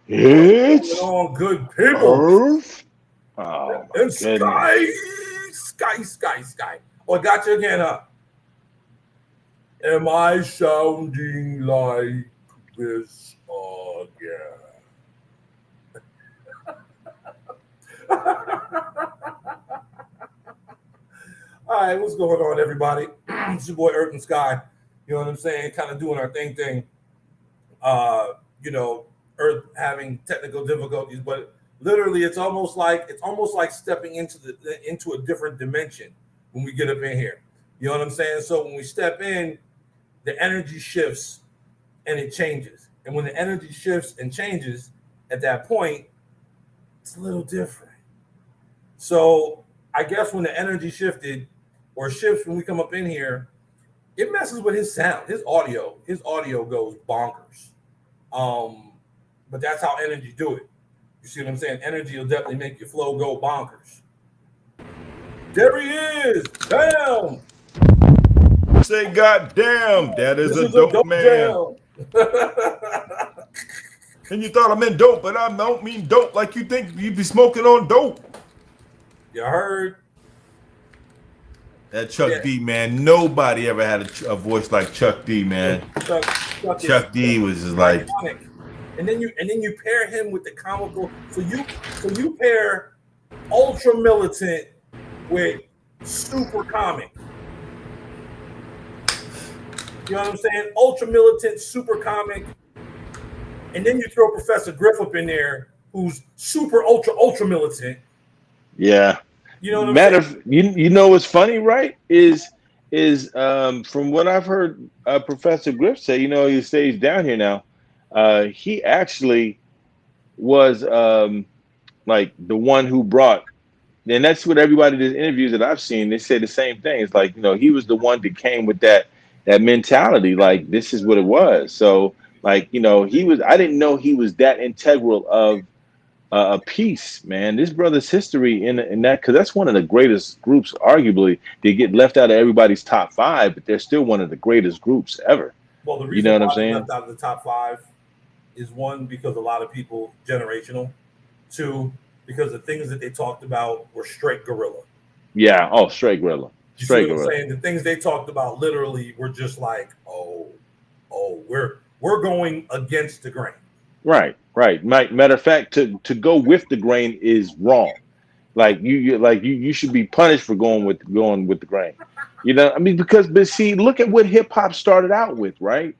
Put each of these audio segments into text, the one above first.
What's going It's on, good people? Earth. Oh my And goodness. Sky. Oh, I got you again, huh? Am I sounding like this again? All right, what's going on, everybody? It's your boy Earth and Sky. You know what I'm saying? Kind of doing our thing. Uh, you know, Earth having technical difficulties, but literally, it's almost like stepping into a different dimension when we get up in here. You know what I'm saying? So when we step in, the energy shifts and it changes. And when the energy shifts and changes, at that point, it's a little different. So I guess when the energy shifted or shifts when we come up in here, it messes with his sound, his audio. His audio goes bonkers. Um, but that's how energy do it. You see what I'm saying? Energy will definitely make your flow go bonkers. There he is. Damn. Say goddamn, that is This a is a dope dope man. jam. And you thought I meant dope, but I don't mean dope like you think you be smoking on dope. You heard? That Chuck Yeah. D, man. Nobody ever had a voice like Chuck D, Yo, man. Chuck is Chuck D was just like, iconic. And then you pair him with the comical. So you pair ultra militant with super comic. You know what I'm saying? Ultra militant, super comic, and then you throw Professor Griff up in there, who's super ultra militant. yeah. You know what I'm Matter saying? of you know what's funny, right? Is from what I've heard Professor Griff say, he stays down here now. He actually was like the one who brought, and that's what everybody did interviews that I've seen, they say the same thing. It's like, he was the one that came with that mentality, like this is what it was. So like, he was, I didn't know he was that integral of a piece, man. This brother's history in that, because that's one of the greatest groups, arguably. They get left out of everybody's top five, but they're still one of the greatest groups ever. Well, the You reason know what I'm why they saying? left out of the top five is one, because a lot of people generational. Two, because the things that they talked about were straight gorilla. Yeah. Oh, straight gorilla, You see straight what I'm gorilla. saying? The things they talked about literally were just like, we're going against the grain. Right, right. Matter of fact, to go with the grain is wrong. Like you should be punished for going with the grain. I mean, because but see, look at what hip hop started out with, right?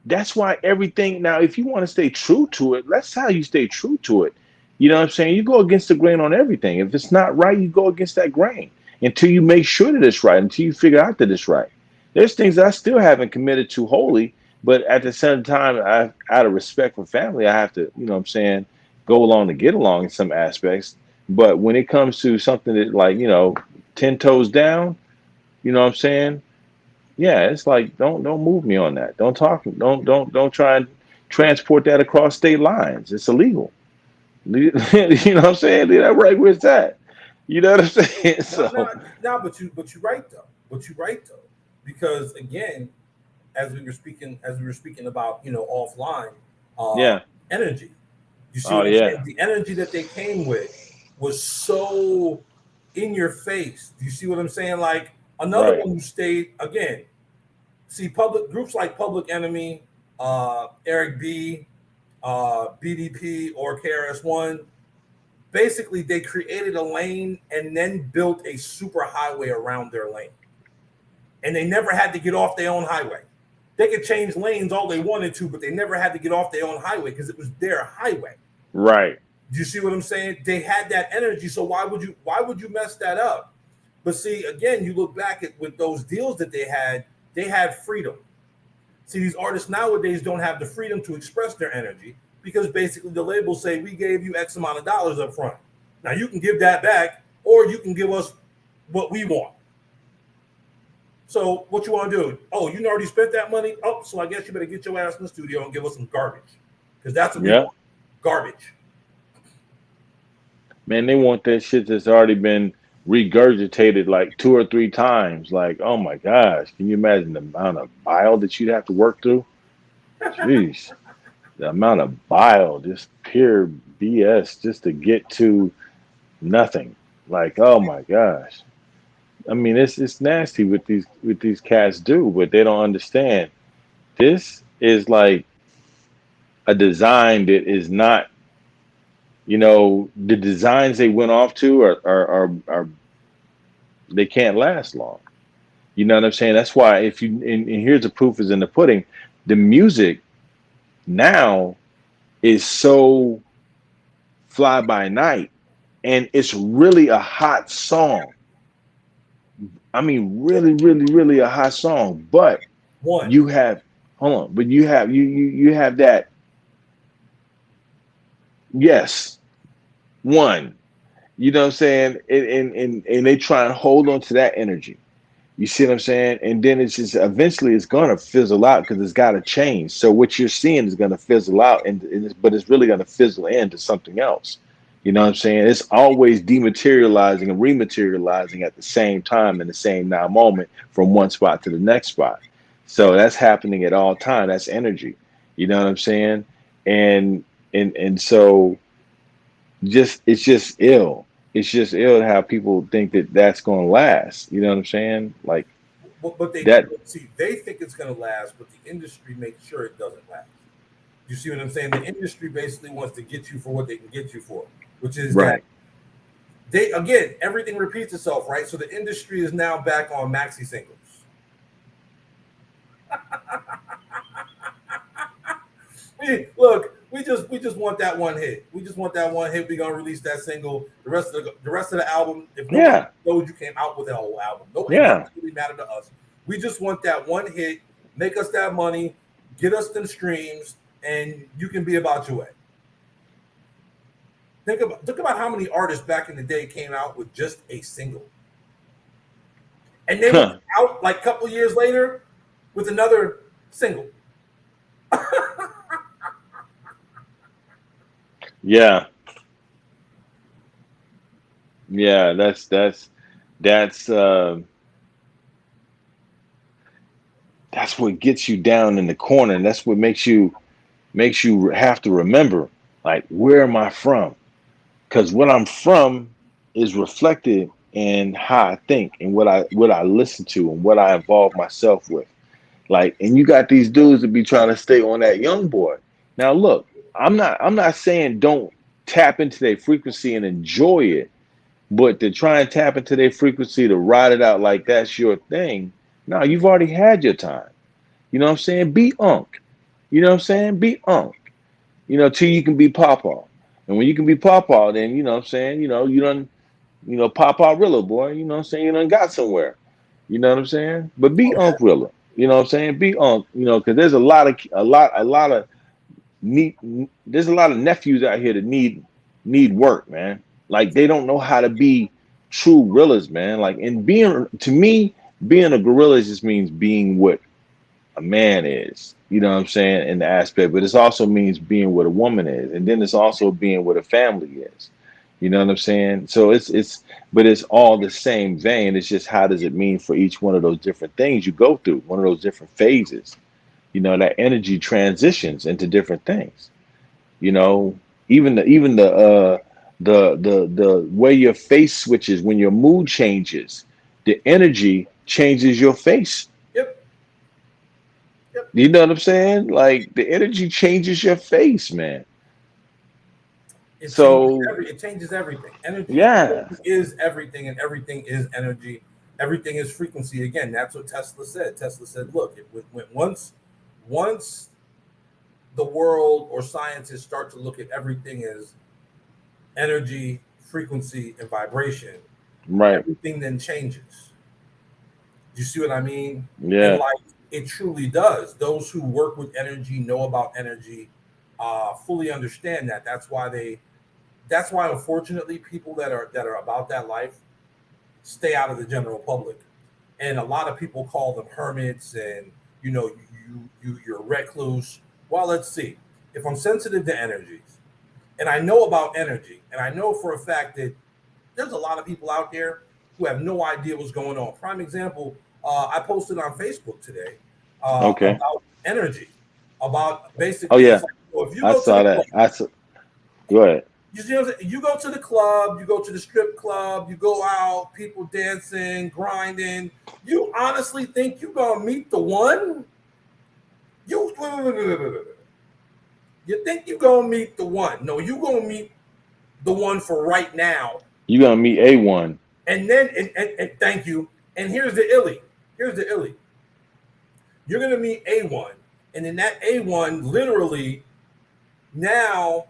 That's why everything now, if you want to stay true to it, that's how you stay true to it. You know what I'm saying? You go against the grain on everything. If it's not right, you go against that grain until you make sure that it's right, until you figure out that it's right. There's things I still haven't committed to wholly, but at the same time, out of respect for family, I have to, what I'm saying, go along to get along in some aspects. But when it comes to something that, like, 10 toes down, you know what I'm saying? Yeah, it's like don't move me on that. Don't talk. Don't try and transport that across state lines. It's illegal. You know what I'm saying? Leave that right where it's at. You know what I'm saying? No, no, So no, but you right though. But you right though, because again, as we were speaking about, offline, uh, yeah. energy. You see Oh what I'm saying? yeah. The energy that they came with was so in your face. Do you see what I'm saying? Like another Right. one who stayed again. See, public groups like Public Enemy, Eric B, BDP, or KRS-One. Basically, they created a lane and then built a super highway around their lane, and they never had to get off their own highway. They could change lanes all they wanted to, but they never had to get off their own highway because it was their highway. Right. Do you see what I'm saying? They had that energy, so why would you mess that up? But see, again, you look back at with those deals that they had freedom. See, these artists nowadays don't have the freedom to express their energy because basically the labels say we gave you X amount of dollars up front. Now you can give that back, or you can give us what we want. So what you want to do? Oh, you already spent that money. Oh, so I guess you better get your ass in the studio and give us some garbage, because that's what we Yeah. want. Garbage. Man, they want that shit that's already been regurgitated like two or three times. Like, oh my gosh, can you imagine the amount of bile that you'd have to work through? Jeez. The amount of bile, just pure BS, just to get to nothing. Like, oh my gosh. I mean, it's nasty what these cats do, but they don't understand. This is like a design that is not, the designs they went off to are they can't last long. You know what I'm saying? That's why if you and here's the proof is in the pudding. The music now is so fly by night, and it's really a hot song. I mean, really, really, really a hot song. But One, you have, hold on, but you have that. Yes, one. You know what I'm saying? And they try and hold on to that energy. You see what I'm saying? And then it's just eventually it's gonna fizzle out because it's got to change. So what you're seeing is gonna fizzle out, but it's really gonna fizzle into something else. You know what I'm saying? It's always dematerializing and rematerializing at the same time in the same now moment from one spot to the next spot. So that's happening at all time. That's energy. You know what I'm saying? And so just it's just ill. It's just ill how people think that that's going to last. You know what I'm saying? Like but they that. see they think it's going to last, but the industry makes sure it doesn't last. You see what I'm saying? The industry basically wants to get you for what they can get you for, which is that Right. they again everything repeats itself, right? So the industry is now back on maxi singles. Look, we just want that one hit. We just want that one hit. We're gonna release that single. The rest of the album, if nobody Yeah. knows you came out with a whole album, no, it Yeah. doesn't really matter to us. We just want that one hit, make us that money, get us them streams, and you can be about your way. Think about how many artists back in the day came out with just a single, and they would be Huh. out like a couple years later with another single. Yeah. Yeah. That's that's what gets you down in the corner, and that's what makes you have to remember, like, where am I from? Because what I'm from is reflected in how I think and what I listen to and what I involve myself with. Like, and you got these dudes that be trying to stay on that young boy. Now, look, I'm not saying don't tap into their frequency and enjoy it, but to try and tap into their frequency to ride it out like that's your thing. No, you've already had your time. You know what I'm saying? Be unk. You know what I'm saying? Be unk. Till you can be papa. And when you can be papa, then you know what I'm saying, you done, papa Rilla, boy. You know what I'm saying? You done got somewhere. You know what I'm saying? But be Oh yeah, unk Rilla. You know what I'm saying? Be unk, because there's a lot of need there's a lot of nephews out here that need work, man. Like they don't know how to be true gorillas, man. Like, and being to me, being a gorilla just means being what a man is, you know what I'm saying, in the aspect, but it also means being what a woman is, and then it's also being what a family is. You know what I'm saying? So but it's all the same vein. It's just how does it mean for each one of those different things you go through, one of those different phases. That energy transitions into different things. You know, even the way your face switches when your mood changes, the energy changes your face. yep, yep. You know what I'm saying? Like the energy changes your face, man. It changes So it changes everything. yeah, Energy is everything, and everything is energy. Everything is frequency. Again, that's what Tesla said. Tesla said, "Look, once the world or scientists start to look at everything as energy, frequency, and vibration, right. everything then changes." Do you see what I mean? And Yeah, like it truly does. Those who work with energy know about energy, fully understand that. That's why unfortunately people that are about that life stay out of the general public, and a lot of people call them hermits, and you're a recluse. Well, let's see. If I'm sensitive to energies and I know about energy, and I know for a fact that there's a lot of people out there who have no idea what's going on. Prime example, I posted on Facebook today okay. about energy, about Oh basically it's yeah, like So if you I go to saw the that. club, I saw. Go ahead. you see what I'm saying? You go to the club, you go to the strip club, you go out, people dancing, grinding. You honestly think you gonna meet the one? You you think you gonna meet the one? No, you gonna meet the one for right now. You're gonna meet A1. And then and thank you. And here's the illy. Here's the illy. You're gonna meet A1, and in that A1, literally now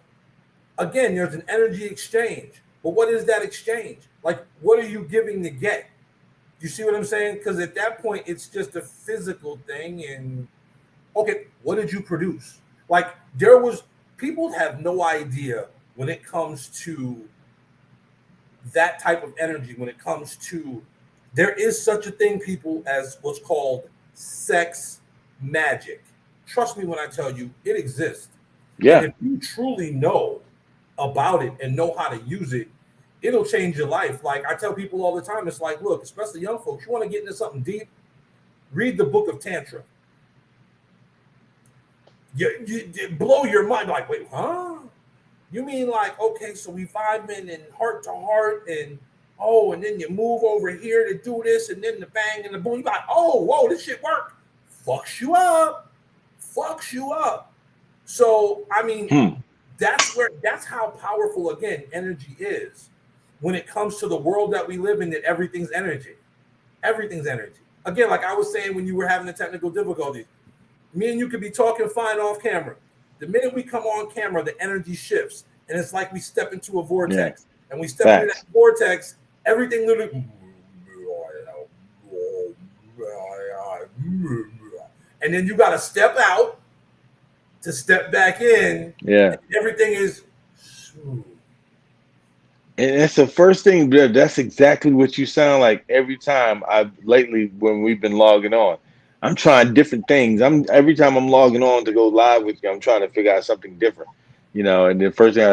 again, there's an energy exchange. But what is that exchange? Like, what are you giving to get? You see what I'm saying? Because at that point, it's just a physical thing. And okay, what did you produce? Like, there was people have no idea when it comes to that type of energy. When it comes to there is such a thing, people, as what's called sex magic. Trust me when I tell you, it exists. And Yeah. if you truly know about it and know how to use it, it'll change your life. Like I tell people all the time, it's like, look, especially young folks, you want to get into something deep, read the book of Tantra. You blow your mind like, wait, huh? You mean like, okay, so we vibing and heart to heart and oh, and then you move over here to do this and then the bang and the boom. You like, oh, whoa, this shit work. Fucks you up. Fucks you up. So, I mean, that's how powerful again energy is when it comes to the world that we live in, that everything's energy. Everything's energy. Again, like I was saying when you were having the technical difficulties, me and you could be talking fine off camera. The minute we come on camera, the energy shifts. And it's like we step into a vortex. And we step into that vortex, everything literally. And then you got to step out to step back in. Yeah. Everything is. And that's the first thing. That's exactly what you sound like every time I've lately when we've been logging on. I'm trying different things. Every time I'm logging on to go live with you, I'm trying to figure out something different, And the first thing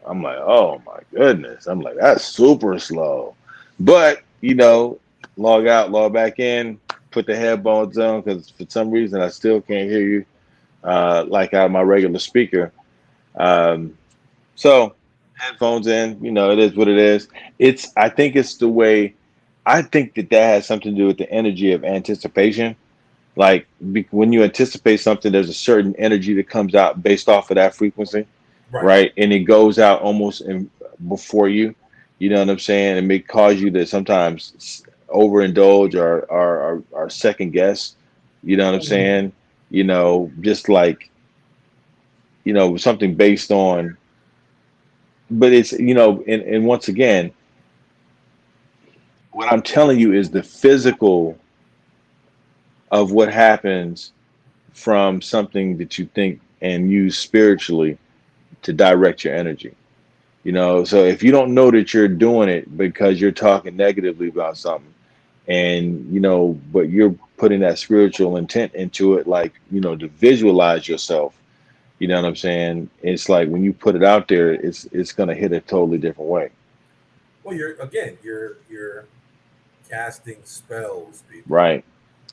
I'm like, oh my goodness. I'm like, that's super slow. But, log out, log back in, put the headphones on because for some reason I still can't hear you like out of my regular speaker. So headphones in, it is what it is. I think it's the way, I think that has something to do with the energy of anticipation. Like when you anticipate something, there's a certain energy that comes out based off of that frequency, right? And it goes out almost before you, you know what I'm saying? It may cause you to sometimes overindulge or second guess, you know what I'm saying? Just like, something based on, but it's, and once again, what I'm telling you is the physical of what happens from something that you think and use spiritually to direct your energy. So if you don't know that you're doing it because you're talking negatively about something and, but you're putting that spiritual intent into it, like, to visualize yourself, you know what I'm saying? It's like when you put it out there, it's going to hit a totally different way. Well, you're casting spells, people. Right.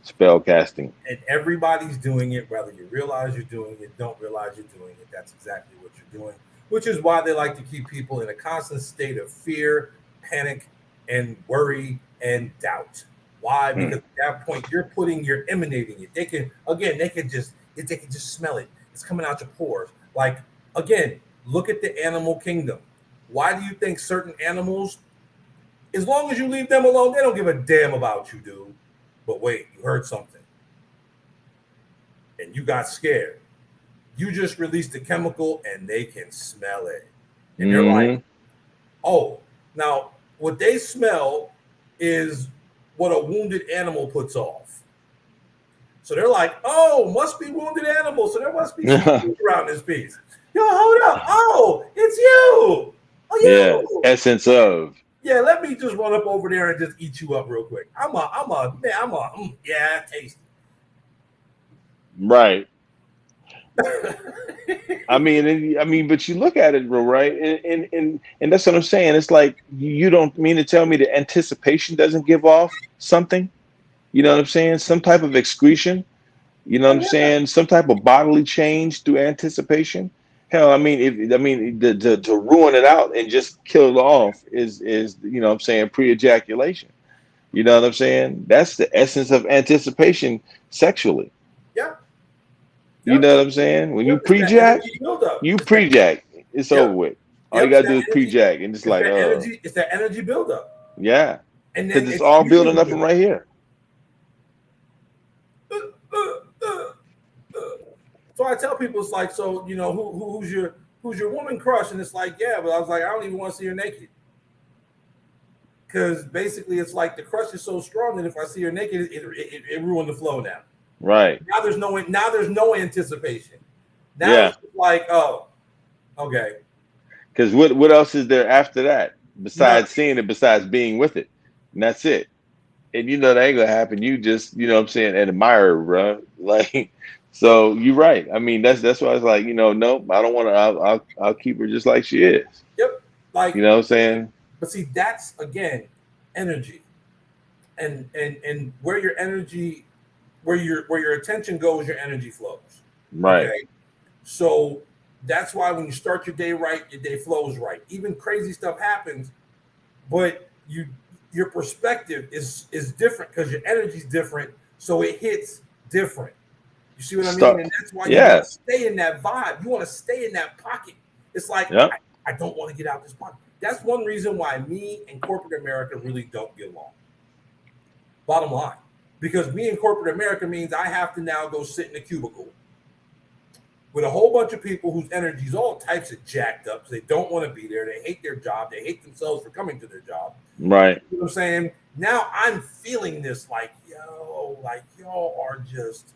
Spell casting. And everybody's doing it, whether you realize you're doing it, don't realize you're doing it. That's exactly what you're doing, which is why they like to keep people in a constant state of fear, panic, and worry and doubt. Why? Because at that point you're emanating it. They can just smell it. It's coming out your pores. Like, again, look at the animal kingdom. Why do you think certain animals, as long as you leave them alone, they don't give a damn about you, dude? But wait, you heard something. And you got scared. You just released a chemical and they can smell it. And they're like, oh, now what they smell is what a wounded animal puts off. So they're like, oh, must be wounded animal. So there must be some food around this piece. Yo, hold up. Oh, it's you. Oh, you. Yeah, essence of. Yeah, let me just run up over there and just eat you up real quick. Tasty. Right. I mean, but you look at it, right? And that's what I'm saying. It's like you don't mean to tell me that anticipation doesn't give off something. You know what I'm saying? Some type of excretion. You know what Oh I'm yeah, saying? Some type of bodily change through anticipation. Hell, I mean, to ruin it out and just kill it off is you know what I'm saying, pre-ejaculation. You know what I'm saying? That's the essence of anticipation sexually. yeah, You yep, know what I'm saying? When you yep. It's that pre-jack, energy buildup. you It's that. pre-jack. It's over Yep, with. All you yep. It's gotta that do is energy. pre-jack and just It's like, that energy. It's that energy buildup, yeah, and then because it's it's all building up from cumulative. right here. Uh, uh, uh, uh. So I tell people, it's like, so who's your woman crush, and it's like, yeah, but I was like, I don't even want to see her naked, because basically it's like the crush is so strong that if I see her naked, it ruined the flow now. Right. Now there's no anticipation. Now Yeah. it's like, oh, okay, Because what else is there after that besides nothing. seeing it, besides being with it? And that's it. And you know that ain't gonna happen. You just, you know what I'm saying, admire her, bro. Like, so you're right. I mean, that's why I was like, no, I don't want to. I'll keep her just like she is. Yep. You Like, know what I'm saying? but see, that's again energy, and where your energy, where your attention goes, your energy flows. Right. Okay, so that's why when you start your day right, your day flows right. Even crazy stuff happens, but your perspective is different because your energy's different, so it hits different. You see what I mean? Start. And that's why you want Yeah. to stay in that vibe. You want to stay in that pocket. It's like Yep. I don't want to get out this pocket. That's one reason why me and corporate America really don't get along. Bottom line, because me and corporate America means I have to now go sit in a cubicle with a whole bunch of people whose energy is all types of jacked up. They don't want to be there. They hate their job. They hate themselves for coming to their job. Right. You know what I'm saying? Now I'm feeling this like y'all are just,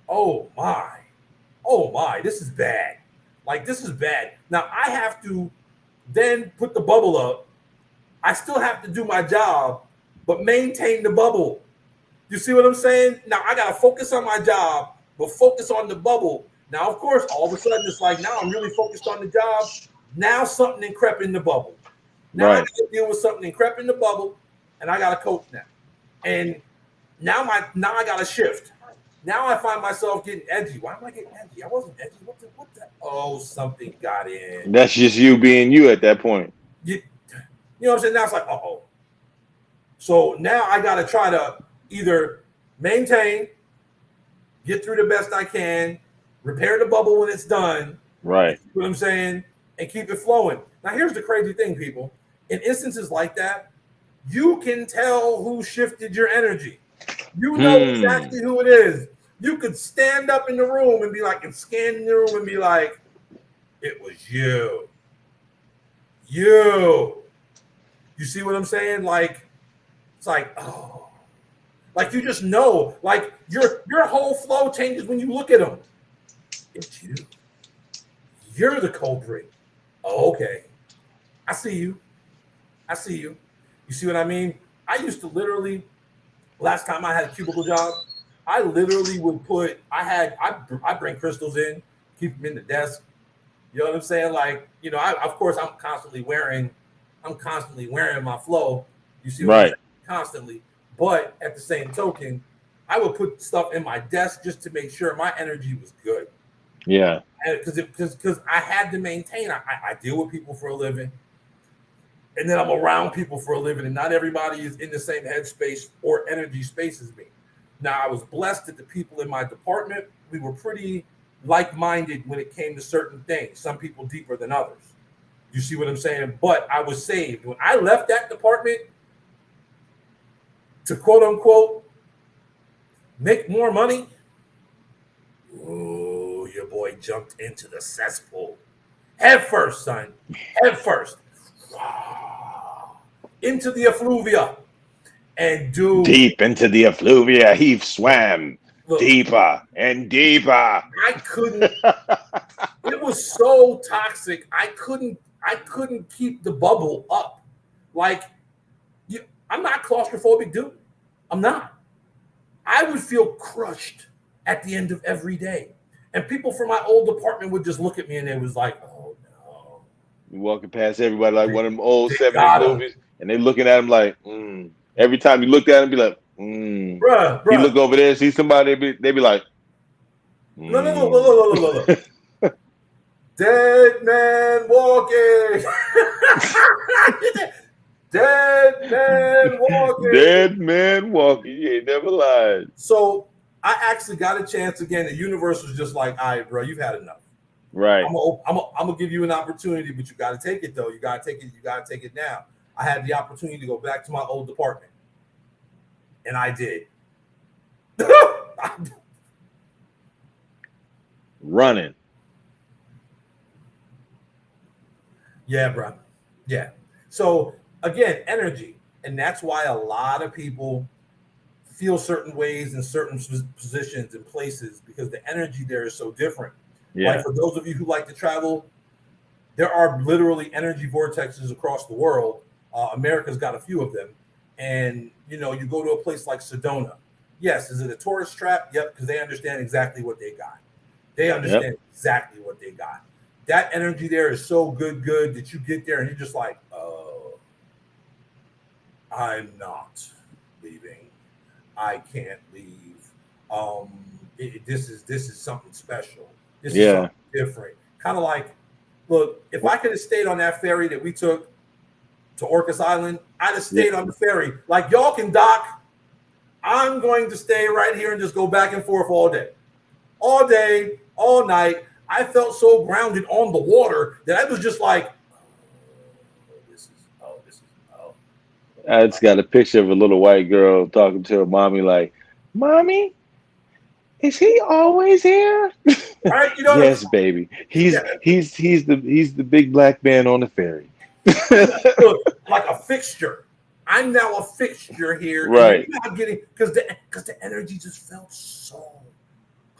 oh my, this is bad. Like this is bad. Now I have to then put the bubble up. I still have to do my job, but maintain the bubble. You see what I'm saying? Now I gotta focus on my job, but focus on the bubble. Now, of course, all of a sudden it's like now I'm really focused on the job. Now something then crept in the bubble. Now I Right. gotta deal with something that crept in the bubble, and I gotta cope now. And now I gotta shift. Now I find myself getting edgy. Why am I getting edgy? I wasn't edgy. What the? Oh, something got in. That's just you being you at that point. You, you know what I'm saying? Now it's like, uh-oh. So now I got to try to either maintain, get through the best I can, repair the bubble when it's done. You Right. see what I'm saying? And keep it flowing. Now, here's the crazy thing, people. In instances like that, you can tell who shifted your energy. You know Hmm. exactly who it is. You could stand up in the room and be like, and scan in the room and be like, it was you. You. You see what I'm saying? Like, it's like, oh, like you just know, like your whole flow changes when you look at them. It's you. You're the culprit. Oh, okay. I see you. I see you. You see what I mean? I used to literally, last time I had a cubicle job, I literally would put, I bring crystals in, keep them in the desk. You know what I'm saying? Like, of course I'm constantly wearing my flow. You see what I'm Right. saying? Constantly. But at the same token, I would put stuff in my desk just to make sure my energy was good. Yeah. Because I had to maintain. I deal with people for a living, and then I'm around people for a living, and not everybody is in the same headspace or energy space as me. Now, I was blessed that the people in my department, we were pretty like-minded when it came to certain things. Some people deeper than others. You see what I'm saying? But I was saved when I left that department to quote unquote make more money. Ooh, your boy jumped into the cesspool. Head first, son. Head first. Into the effluvia. And dude, Deep into the effluvia, he swam look, deeper and deeper. I couldn't, it was so toxic. I couldn't keep the bubble up. Like, I'm not claustrophobic, dude. I'm not. I would feel crushed at the end of every day. And people from my old department would just look at me and they was like, oh no. You walking past everybody like They, one of them old they 70s got him. movies, and they looking at him like, Every time you looked at him, be like, Bruh. You look over there, see somebody, they be like, Look. Dead man walking. Dead man walking. Dead man walking. You ain't never lied. So I actually got a chance again. The universe was just like, all right, bro, you've had enough. Right. I'm gonna give you an opportunity, but you got to take it though. You got to take it. You got to take it now. I had the opportunity to go back to my old department, and I did. Running. Yeah, bro. Yeah. So again, energy, and that's why a lot of people feel certain ways in certain positions and places because the energy there is so different. Yeah. Like for those of you who like to travel, there are literally energy vortexes across the world. America's got a few of them. And, you know, you go to a place like Sedona. Yes, is it a tourist trap? Yep, because they understand exactly what they got. They understand exactly what they got. That energy there is so good that you get there and you're just like, oh, I'm not leaving. I can't leave. This is something special. This is something different. Kind of like, look, if I could have stayed on that ferry that we took to Orcas Island, I'd have stayed on the ferry. Like, y'all can dock. I'm going to stay right here and just go back and forth all day, all night. I felt so grounded on the water that I was just like, I just got a picture of a little white girl talking to her mommy like, Mommy, is he always here? Right, you know yes, baby. He's the big black man on the ferry. Like a fixture. I'm now a fixture here. Right. And you're not getting because the energy just felt so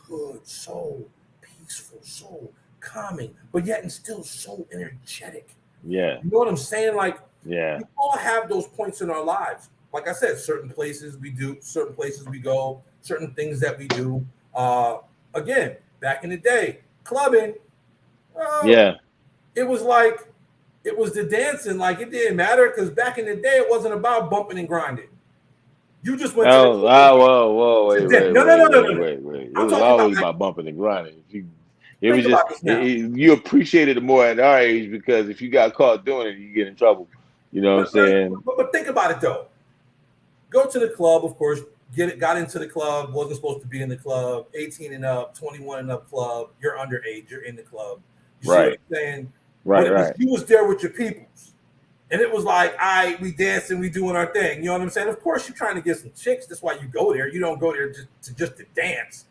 good, so peaceful, so calming, but yet and still so energetic. Yeah. You know what I'm saying? Like, we all have those points in our lives. Like I said, certain places we do, certain places we go, certain things that we do. Again, back in the day, clubbing. It was like, it was the dancing. Like, it didn't matter because back in the day, it wasn't about bumping and grinding. You just went to the club. Whoa, wait. It was always about bumping and grinding. It was just you appreciated it more at our age because if you got caught doing it, you get in trouble. You know what I'm saying? But think about it though. Go to the club, of course. Got into the club. Wasn't supposed to be in the club. 18 and up, 21 and up club. You're underage. You're in the club. You see what I'm saying? Right. You was there with your peoples, and it was like, we dancing, we doing our thing. You know what I'm saying? Of course, you're trying to get some chicks. That's why you go there. You don't go there just to dance.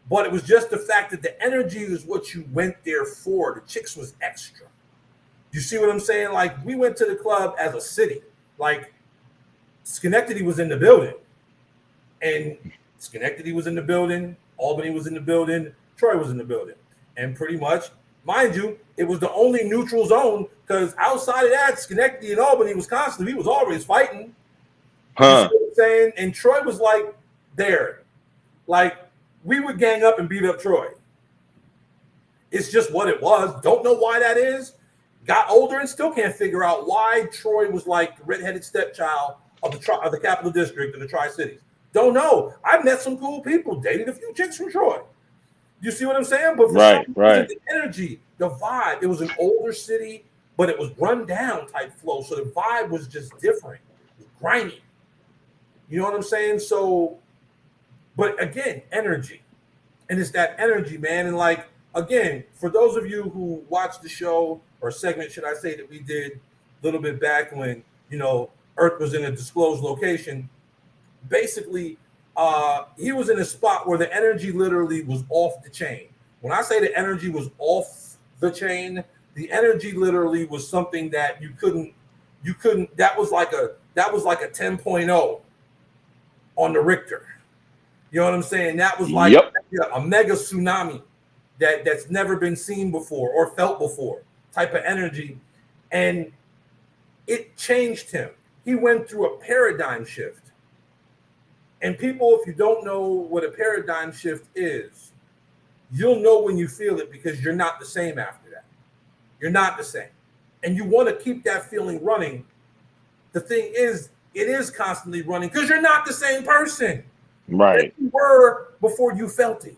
But it was just the fact that the energy is what you went there for. The chicks was extra. You see what I'm saying? Like, we went to the club as a city. Like, Schenectady was in the building. And Schenectady was in the building. Albany was in the building. Troy was in the building. And pretty much, mind you, it was the only neutral zone because outside of that, Schenectady and Albany, Wisconsin, we was always fighting. You see what I'm saying? And Troy was like there. Like, we would gang up and beat up Troy. It's just what it was. Don't know why that is. Got older and still can't figure out why Troy was like the redheaded stepchild of the Capital District of the Tri-Cities. Don't know. I've met some cool people, dated a few chicks from Troy. You see what I'm saying? But for some reason, the energy, the vibe, it was an older city, but it was run down type flow. So the vibe was just different. It was grimy. You know what I'm saying? So, but again, energy. And it's that energy, man. And like, again, for those of you who watched the show or segment, should I say, that we did a little bit back when, you know, Earth was in a disclosed location, basically, he was in a spot where the energy literally was off the chain. When I say the energy was off the chain, the energy literally was something that you couldn't, that was like a 10.0 on the Richter. You know what I'm saying? That was like a mega tsunami that's never been seen before or felt before type of energy. And it changed him. He went through a paradigm shift. And people, if you don't know what a paradigm shift is, you'll know when you feel it because you're not the same after that. You're not the same. And you want to keep that feeling running. The thing is, it is constantly running because you're not the same person that Right. you were before you felt it.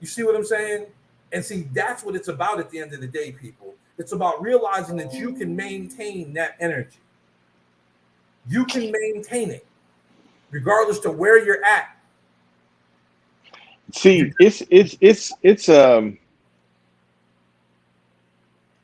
You see what I'm saying? And see, that's what it's about at the end of the day, people. It's about realizing that you can maintain that energy. You can maintain it regardless to where you're at. See, it's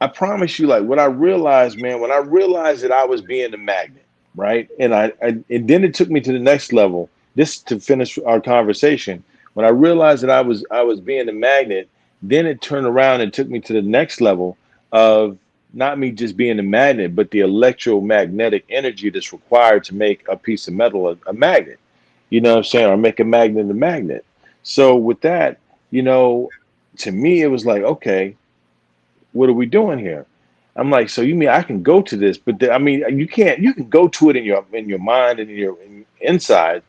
I promise you, like what I realized, man, when I realized that I was being a magnet, right? And then it took me to the next level, just to finish our conversation. When I realized that I was being a magnet, then it turned around and took me to the next level of not me just being a magnet, but the electromagnetic energy that's required to make a piece of metal a magnet. You know what I'm saying? Or make a magnet a magnet. So with that, you know, to me it was like, okay, what are we doing here? I'm like, so you mean I can go to this, but I mean, you can't. You can go to it in your mind and in your inside,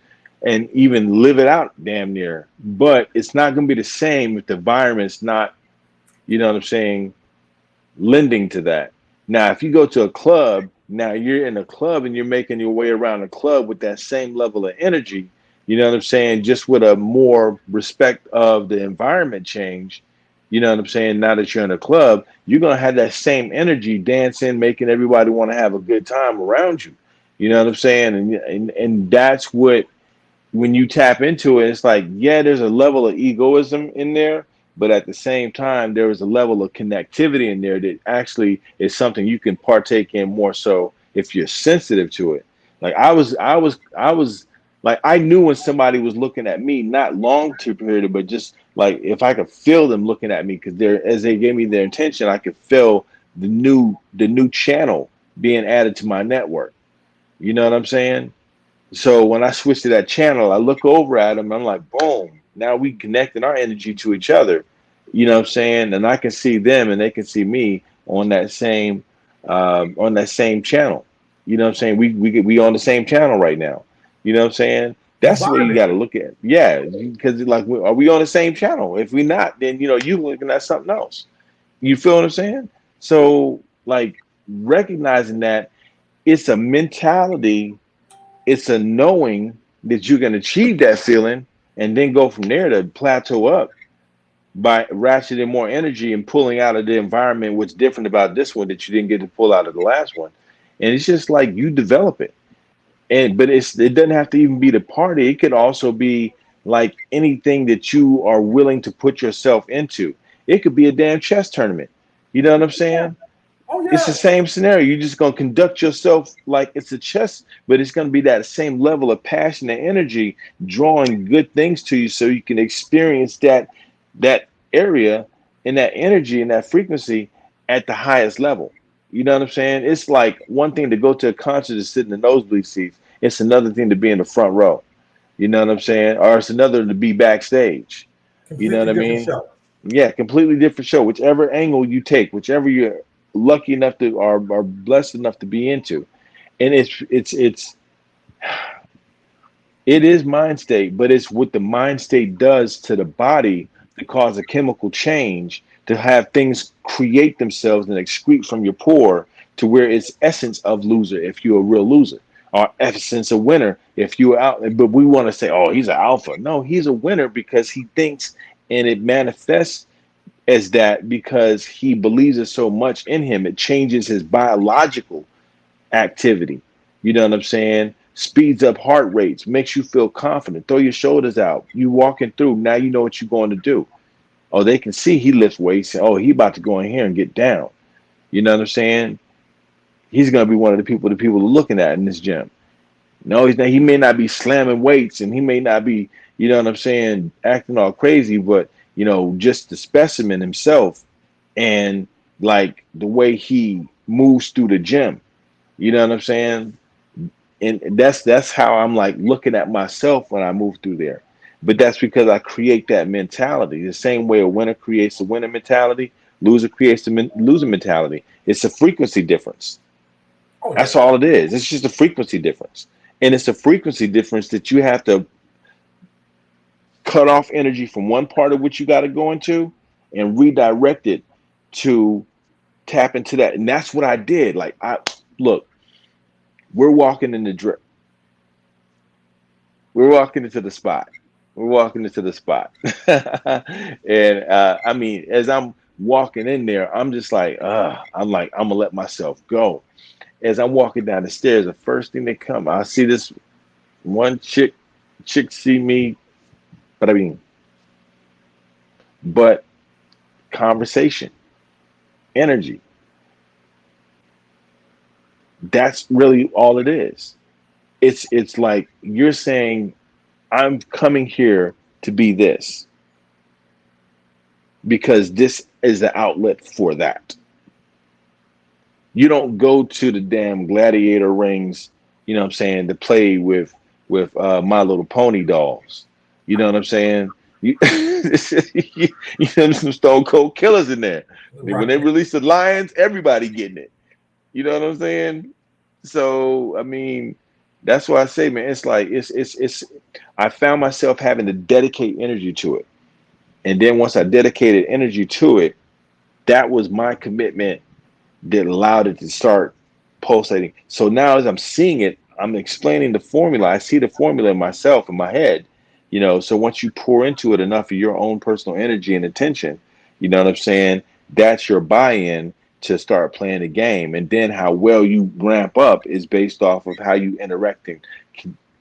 and even live it out, damn near. But it's not going to be the same if the environment's not, you know what I'm saying, lending to that. Now, if you go to a club, now you're in a club and you're making your way around the club with that same level of energy, you know what I'm saying, just with a more respect of the environment change, you know what I'm saying, now that you're in a club, you're going to have that same energy dancing, making everybody want to have a good time around you. You know what I'm saying? And that's what when you tap into it, it's like, yeah, there's a level of egoism in there, but at the same time, there is a level of connectivity in there that actually is something you can partake in more so if you're sensitive to it. Like I was like I knew when somebody was looking at me, not long term period, but just like if I could feel them looking at me, because they're as they gave me their intention, I could feel the new channel being added to my network. You know what I'm saying? So when I switch to that channel, I look over at them. I'm like, boom! Now we connecting our energy to each other. You know what I'm saying? And I can see them, and they can see me on that same channel. You know what I'm saying? We on the same channel right now. You know what I'm saying? You That's the way you vibing. got to look at it. Yeah, because like, are we on the same channel? If we not, then you looking at something else. You feel what I'm saying? So like recognizing that it's a mentality, it's a knowing that you can achieve that feeling and then go from there to plateau up by ratcheting more energy and pulling out of the environment what's different about this one that you didn't get to pull out of the last one. And it's just like you develop it. And but it doesn't have to even be the party. It could also be like anything that you are willing to put yourself into. It could be a damn chess tournament. You know what I'm Yeah. saying? Oh It's the yeah. same scenario. You're just gonna conduct yourself like it's a chess, but it's gonna be that same level of passion and energy, drawing good things to you, so you can experience that area and that energy and that frequency at the highest level. You know what I'm saying? It's like one thing to go to a concert and sit in the nosebleed seats. It's another thing to be in the front row. You know what I'm saying? Or it's another to be backstage. You know Completely what I different mean? show. Yeah, completely different show. Whichever angle you take, whichever you're lucky enough to are blessed enough to be into, and it is mind state, but it's what the mind state does to the body to cause a chemical change to have things create themselves and excrete from your pore to where it's essence of loser if you're a real loser, or essence of winner if you're out. But we want to say, oh, he's an alpha. No, he's a winner because he thinks, and it manifests as that because he believes it so much in him. It changes his biological activity. You know what I'm saying? Speeds up heart rates, makes you feel confident. Throw your shoulders out. You walking through. Now you know what you're going to do. Oh, they can see he lifts weights. Oh, he about to go in here and get down. You know what I'm saying? He's going to be one of the people are looking at in this gym. No, he's not. He may not be slamming weights, and he may not be, you know what I'm saying, acting all crazy. But just the specimen himself, and like the way he moves through the gym. You know what I'm saying? And that's how I'm like looking at myself when I move through there. But that's because I create that mentality. The same way a winner creates a winner mentality, loser creates a loser mentality. It's a frequency difference. Oh That's yeah. all it is. It's just a frequency difference. And it's a frequency difference that you have to cut off energy from one part of what you got to go into and redirect it to tap into that. And that's what I did. Like, I look, We're walking in the drip. We're walking into the spot. We're walking into the spot. And I mean, as I'm walking in there, I'm just like, I'm like, I'm gonna let myself go. As I'm walking down the stairs, the first thing that come, I see this one chick see me, but I mean, but conversation, energy. That's really all it is. It's like you're saying, I'm coming here to be this because this is the outlet for that. You don't go to the damn gladiator rings, you know what I'm saying, to play with My Little Pony dolls. You know what I'm saying? You, you know, some Stone Cold Killers in there. When they Right. release the Lions, everybody getting it. You know what I'm saying? So I mean, that's why I say, man, it's like it's. I found myself having to dedicate energy to it, and then once I dedicated energy to it, that was my commitment that allowed it to start pulsating. So now as I'm seeing it, I'm explaining the formula. I see the formula in myself in my head, you know. So once you pour into it enough of your own personal energy and attention, you know what I'm saying? That's your buy-in to start playing the game. And then how well you ramp up is based off of how you interacting.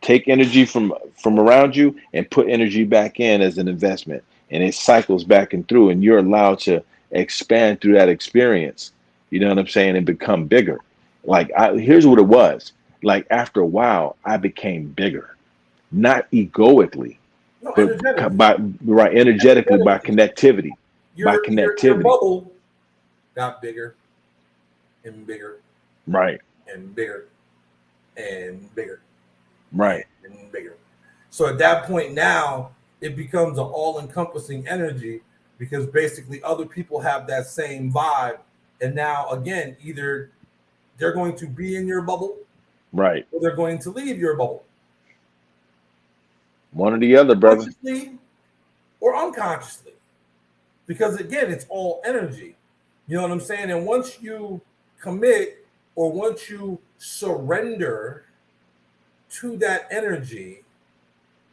Take energy from around you and put energy back in as an investment. And it cycles back and through, and you're allowed to expand through that experience. You know what I'm saying? And become bigger. Like here's what it was. Like after a while, I became bigger, not egoically, No, but energetically. by right energetically by Energetically. connectivity, by Your connectivity. bubble got bigger and bigger Right, and bigger and bigger right, and bigger. So at that point now, it becomes an all-encompassing energy because basically other people have that same vibe. And now again, either they're going to be in your bubble right. or they're going to leave your bubble. One or the other, brother. Consciously or unconsciously. Because again, it's all energy. You know what I'm saying? And once you commit or once you surrender to that energy,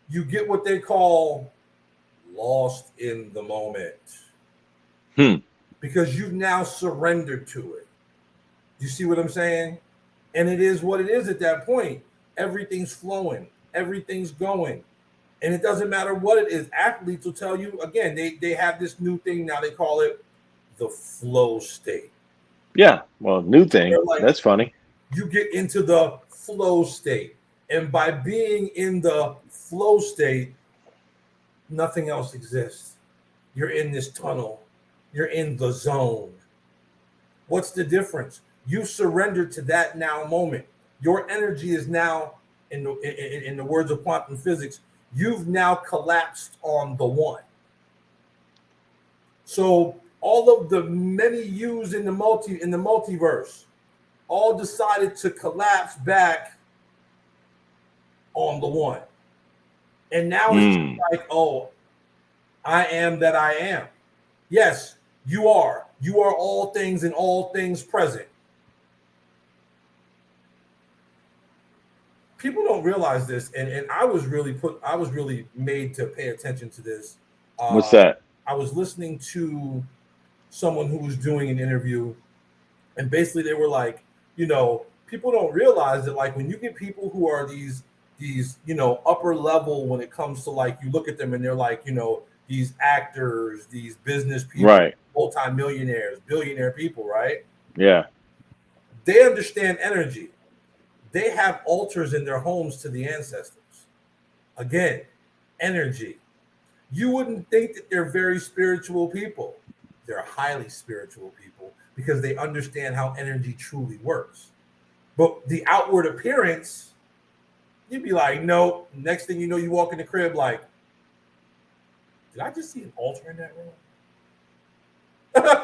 you get what they call lost in the moment Hmm. because you've now surrendered to it. You see what I'm saying? And it is what it is at that point. Everything's flowing, everything's going. And it doesn't matter what it is. Athletes will tell you again, they have this new thing now, they call it the flow state. Yeah. Well, new thing. They're like, That's funny. you get into the flow state. And by being in the flow state, nothing else exists. You're in this tunnel, you're in the zone. What's the difference? You surrender to that now moment. Your energy is now, in the words of quantum physics, you've now collapsed on the one. So all of the many yous in the multiverse all decided to collapse back on the one. And now it's just Mm. like, oh, I am that I am. Yes, you are. You are all things and all things present. People don't realize this, and I was really made to pay attention to this. What's Uh, that? I was listening to someone who was doing an interview, and basically they were like, people don't realize that like when you get people who are these upper level when it comes to like you look at them and they're like these actors, these business people, Right. multimillionaires, billionaire people, right? Yeah. They understand energy. They have altars in their homes to the ancestors. Again, energy. You wouldn't think that they're very spiritual people. They're highly spiritual people because they understand how energy truly works. But the outward appearance, you'd be like, no. Next thing you know, you walk in the crib like, did I just see an altar in that room?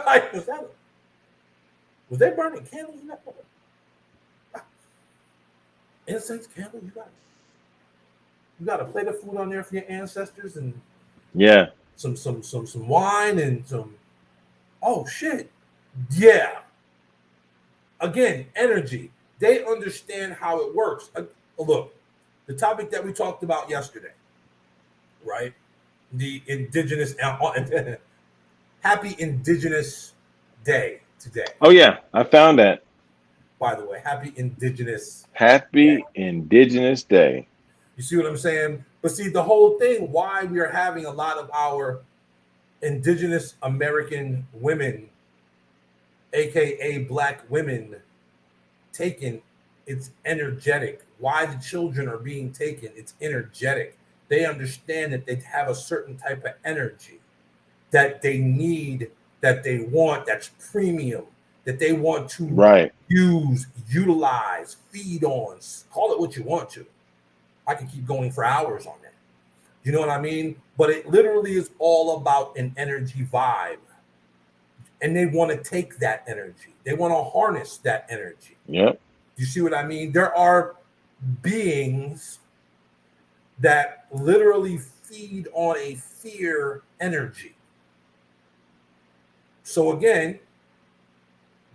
Like, was they burning candles in that room? Incense candle? You got a plate of food on there for your ancestors and Yeah. some wine and some. Oh shit! Yeah. Again, energy. They understand how it works. Look, the topic that we talked about yesterday, right? The indigenous happy indigenous day today. Oh yeah, I found that. By the way, happy indigenous day. Happy Indigenous Day. You see what I'm saying? But see, the whole thing, why we are having a lot of our indigenous American women, aka black women, taken, it's energetic. Why the children are being taken, it's energetic. They understand that they have a certain type of energy that they need, that they want, that's premium, that they want to Right. use, utilize, feed on, call it what you want to. I can keep going for hours on that. You know what I mean? But it literally is all about an energy vibe. And they want to take that energy. They want to harness that energy. Yep. You see what I mean? There are beings that literally feed on a fear energy. So again,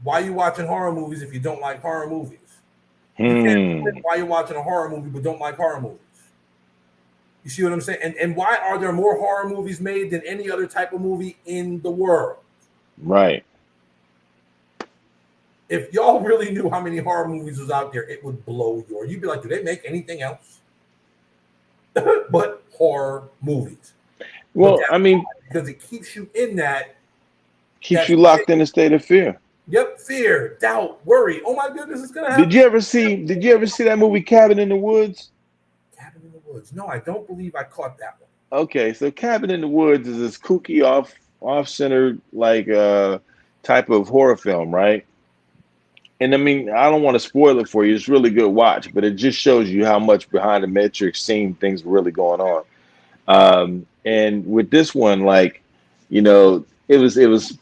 why are you watching horror movies if you don't like horror movies? You can't explain why you're watching a horror movie but don't like horror movies. You see what I'm saying? And why are there more horror movies made than any other type of movie in the world? Right. If y'all really knew how many horror movies was out there, it would blow your. You'd be like, do they make anything else but horror movies? Well, I mean, because it keeps you in that. Keeps you locked in a state of fear. Yep, fear, doubt, worry. Oh my goodness, it's gonna happen. Did you ever see that movie Cabin in the Woods? Cabin in the Woods. No, I don't believe I caught that one. Okay, so Cabin in the Woods is this kooky off-centered like type of horror film, right? And I mean, I don't want to spoil it for you. It's a really good watch, but it just shows you how much behind the matrix scene things were really going on. And with this one, like, it was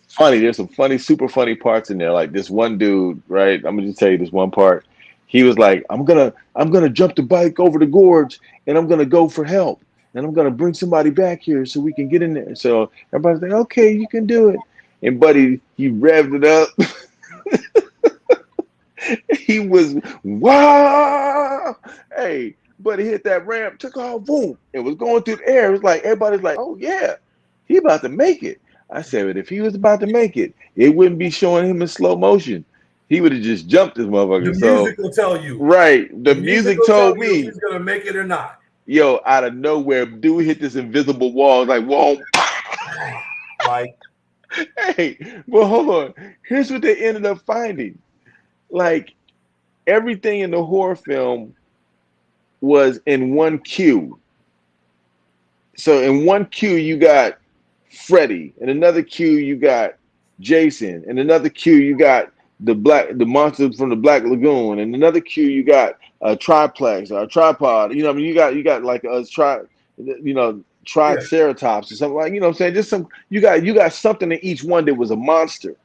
funny. There's some super funny parts in there. Like this one dude, right? I'm gonna just tell you this one part. He was like, I'm gonna jump the bike over the gorge and I'm gonna go for help. And I'm gonna bring somebody back here so we can get in there. So everybody's like, okay, you can do it. And buddy, he revved it up. He was wow. Hey, buddy hit that ramp, took off, boom. It was going through the air. It was like everybody's like, oh yeah, he about to make it. I said, but if he was about to make it, it wouldn't be showing him in slow motion. He would have just jumped this motherfucker. The music will tell you. Right. The music told me if he's gonna make it or not. Yo, out of nowhere, dude hit this invisible wall. Like, whoa. Like, hey, well, hold on. Here's what they ended up finding. Like, everything in the horror film was in one queue. So in one queue, you got Freddy. In another queue, you got Jason. In another queue, you got the monster from the Black Lagoon. In another queue, you got a triplex or a tripod. You know, I mean, you got like a triceratops or something like. You know what I'm saying? Just some. You got something in each one that was a monster.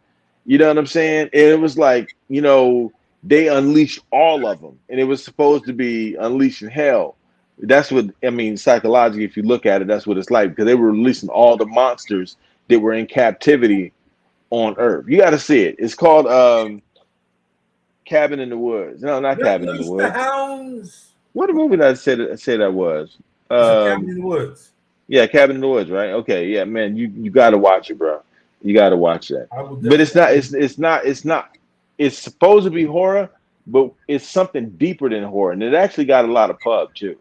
You know what I'm saying? And it was like, they unleashed all of them, and it was supposed to be unleashing hell. That's what I mean psychologically. If you look at it, that's what it's like because they were releasing all the monsters that were in captivity on Earth. You got to see it. It's called Cabin in the Woods. No, not Cabin in the Woods. The Hounds. What a movie did I say that was? Cabin in the Woods. Yeah, Cabin in the Woods, right? Okay, yeah, man, you got to watch it, bro. You got to watch that. But it's not. It's supposed to be horror, but it's something deeper than horror, and it actually got a lot of pub too.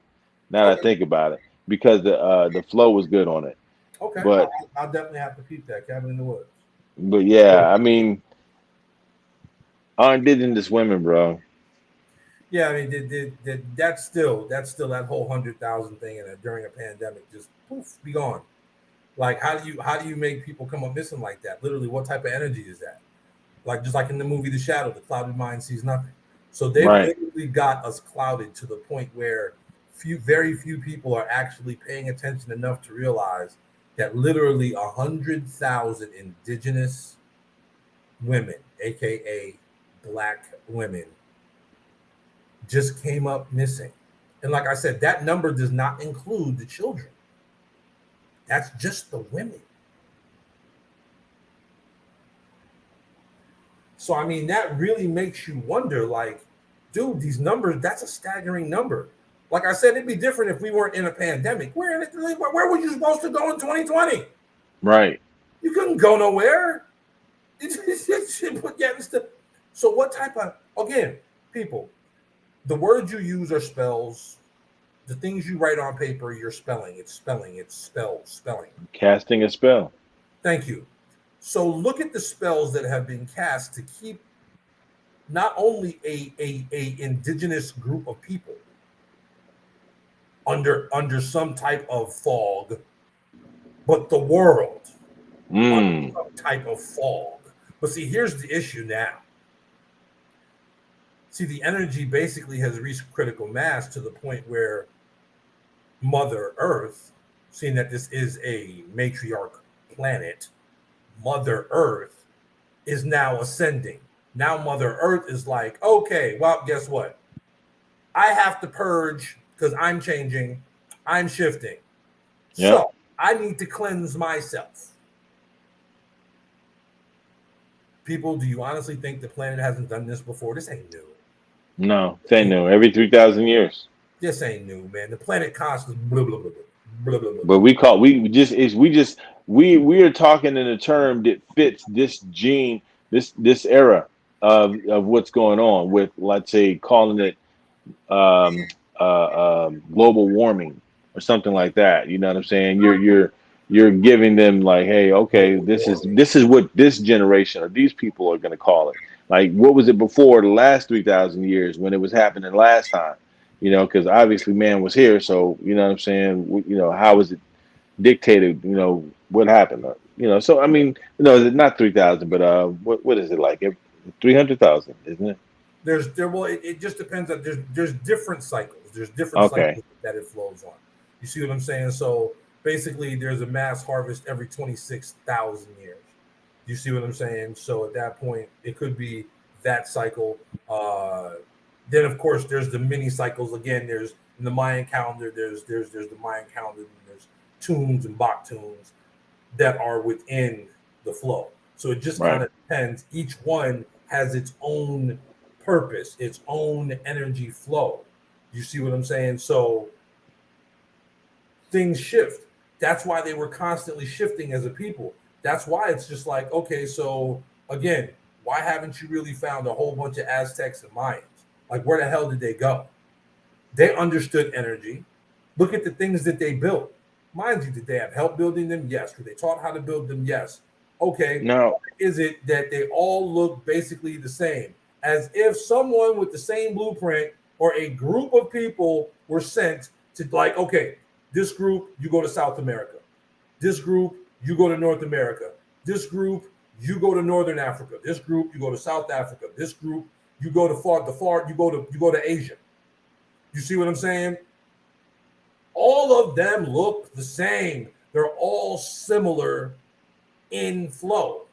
Now that I think about it, because the flow was good on it. Okay, but I'll definitely have to peep that Cabin in the Woods. But yeah, I mean, indigenous women, bro. Yeah, I mean, that's still that whole 100,000 thing during a pandemic, just poof, be gone. Like, how do you make people come up missing like that? Literally, what type of energy is that? Like, just like in the movie The Shadow, the clouded mind sees nothing. So they literally got us clouded to the point where very few people are actually paying attention enough to realize that literally 100,000 indigenous women, aka Black women, just came up missing. And like I said, that number does not include the children. That's just the women. So I mean, that really makes you wonder, like, dude, these numbers, that's a staggering number. Like I said, it'd be different if we weren't in a pandemic. Where were you supposed to go in 2020? Right. You couldn't go nowhere. So what type of, again, people, the words you use are spells. The things you write on paper, you're spelling. It's spelling. It's spelling. Casting a spell. Thank you. So look at the spells that have been cast to keep not only a indigenous group of people under some type of fog, but the world under some type of fog. But see, here's the issue now. See, the energy basically has reached critical mass to the point where Mother Earth, seeing that this is a matriarch planet, Mother Earth is now ascending. Now Mother Earth is like, okay, well, guess what? I have to purge because I'm changing, I'm shifting. Yep. So I need to cleanse myself. People, do you honestly think the planet hasn't done this before? This ain't new. No, they know every 3,000 years. This ain't new, man. The planet constantly blah blah blah blah blah blah. But we are talking in a term that fits this gene, this era of what's going on with, let's say, calling it global warming or something like that. You know what I'm saying? You're giving them like, hey, okay, this is what this generation or these people are going to call it. Like, what was it before the last 3,000 years when it was happening last time? You know, because obviously man was here, so you know what I'm saying. You know, how was it dictated? You know, what happened? You know, so I mean, you know, not 3,000, but what is it like? 300,000, isn't it? It just depends on there's different cycles. There's different Okay. cycles that it flows on. You see what I'm saying? So basically there's a mass harvest every 26,000 years. You see what I'm saying? So at that point it could be that cycle. Then of course there's the mini cycles. Again, there's in the Mayan calendar, there's the Mayan calendar, and there's tunes and Bach tunes that are within the flow. So it just kind of depends. Each one has its own purpose, its own energy flow. You see what I'm saying? So things shift. That's why they were constantly shifting as a people. That's why it's just like, okay, so again, why haven't you really found a whole bunch of Aztecs and Mayans? Like, where the hell did they go? They understood energy. Look at the things that they built. Mind you, did they have help building them? Yes. Were they taught how to build them? Yes. Okay. No. Is it that they all look basically the same? As if someone with the same blueprint or a group of people were sent to, like, okay, this group, you go to South America. This group, you go to North America. This group, you go to Northern Africa. This group, you go to South Africa. This group, you go to you go to Asia. You see what I'm saying? All of them look the same. They're all similar in flow.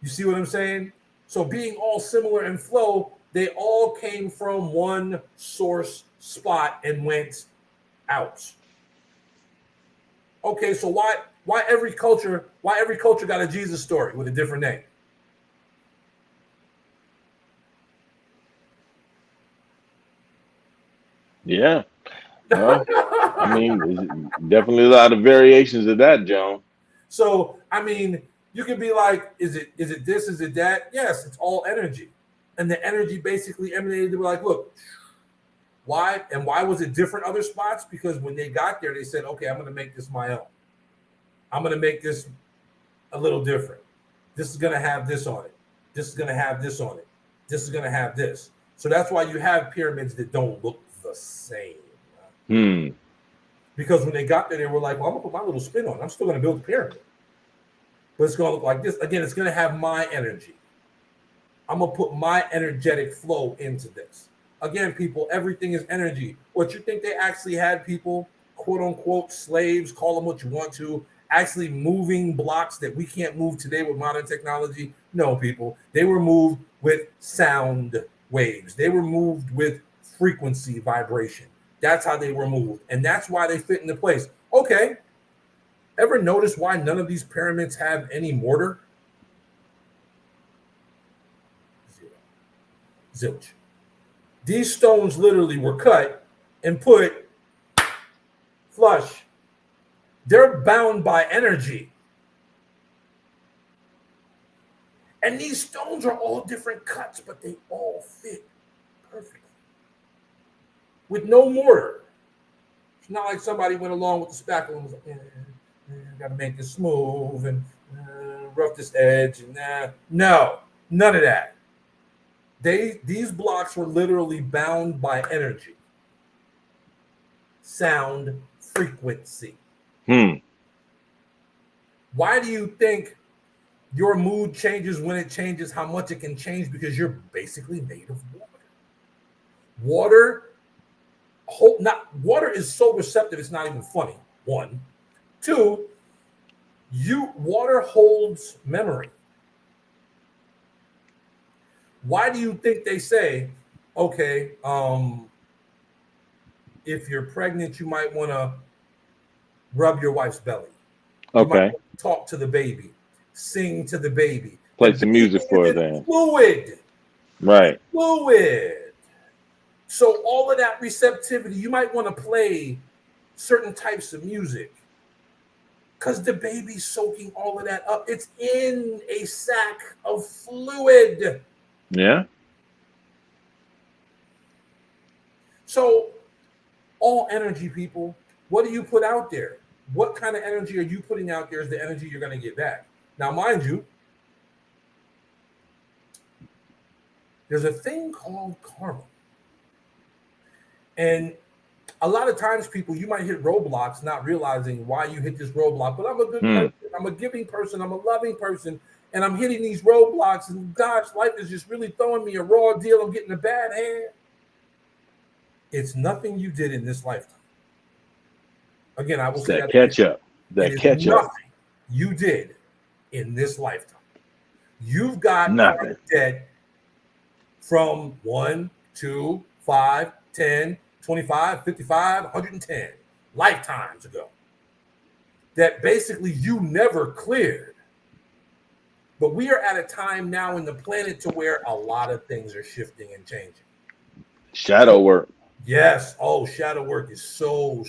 You see what I'm saying? So being all similar in flow, they all came from one source spot and went out. Okay, so why every culture got a Jesus story with a different name? Yeah. Well, I mean, there's definitely a lot of variations of that, Joan. So, I mean, you could be like, is it this, is it that? Yes, it's all energy. And the energy basically emanated to be like, look, why was it different other spots? Because when they got there, they said, okay, I'm going to make this my own. I'm going to make this a little different. This is going to have this on it. This is going to have this on it. This is going to have this. So that's why you have pyramids that don't look the same. Because when they got there, they were like, well, I'm going to put my little spin on it. I'm still going to build a pyramid. But it's going to look like this. Again, it's going to have my energy. I'm going to put my energetic flow into this. Again, people, everything is energy. What, you think they actually had people, quote unquote, slaves, call them what you want to, actually moving blocks that we can't move today with modern technology? No, people. They were moved with sound waves. They were moved with frequency vibration. That's how they were moved. And that's why they fit into place. Okay. Ever notice why none of these pyramids have any mortar? Zilch. These stones literally were cut and put flush. They're bound by energy. And these stones are all different cuts, but they all fit perfectly. With no mortar. It's not like somebody went along with the spackle and was like, got to make this smooth and rough this edge. And no, none of that. These blocks were literally bound by energy, sound, frequency. Why do you think your mood changes when it changes, how much it can change? Because you're basically made of water. Water is so receptive, it's not even funny. 1. 2, water holds memory. Why do you think they say, okay, if you're pregnant, you might want to rub your wife's belly. You might talk to the baby, sing to the baby. Play some music for her then. Fluid. Right. Fluid. So all of that receptivity, you might want to play certain types of music because the baby's soaking all of that up. It's in a sack of fluid. Yeah. So all energy, people, what do you put out there? What kind of energy are you putting out there is the energy you're going to get back. Now, mind you, there's a thing called karma. And a lot of times, people, you might hit roadblocks not realizing why you hit this roadblock. But I'm a good person. I'm a giving person. I'm a loving person. And I'm hitting these roadblocks. And gosh, life is just really throwing me a raw deal. I'm getting a bad hand. It's nothing you did in this lifetime. Again, I will say that catch up. That catch up. Nothing you did in this lifetime. You've got nothing debt from 1, 2, 5, 10, 25, 55, 110 lifetimes ago that basically you never cleared. But we are at a time now in the planet to where a lot of things are shifting and changing. Shadow work. Yes. Oh, shadow work is so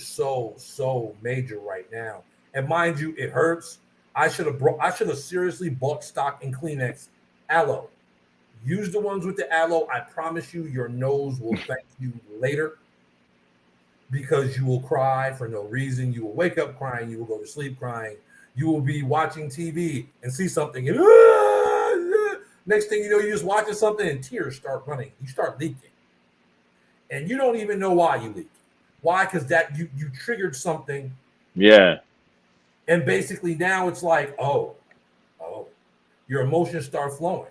major right now. And mind you, it hurts. I should have seriously bought stock in Kleenex aloe. Use the ones with the aloe. I promise you, your nose will thank you later because you will cry for no reason. You will wake up crying. You will go to sleep crying. You will be watching TV and see something. And next thing you know, you're just watching something and tears start running. You start leaking. And you don't even know why you leak. Why? Because that you triggered something. Yeah. And basically now it's like, oh, your emotions start flowing.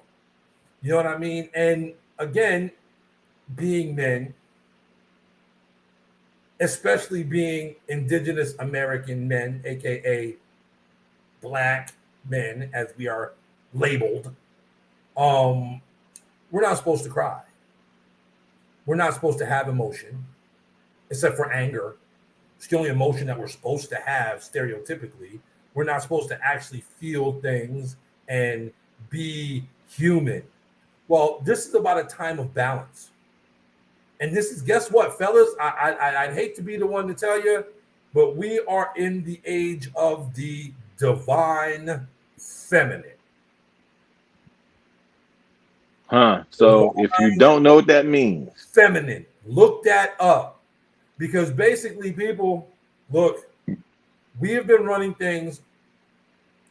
You know what I mean? And again, being men, especially being indigenous American men, aka Black men, as we are labeled, we're not supposed to cry. We're not supposed to have emotion, except for anger. It's the only emotion that we're supposed to have stereotypically. We're not supposed to actually feel things and be human. Well, this is about a time of balance. And this is, guess what, fellas? I'd hate to be the one to tell you, but we are in the age of the divine feminine. So if you don't know what that means. Feminine. Look that up. Because basically, people, look, we have been running things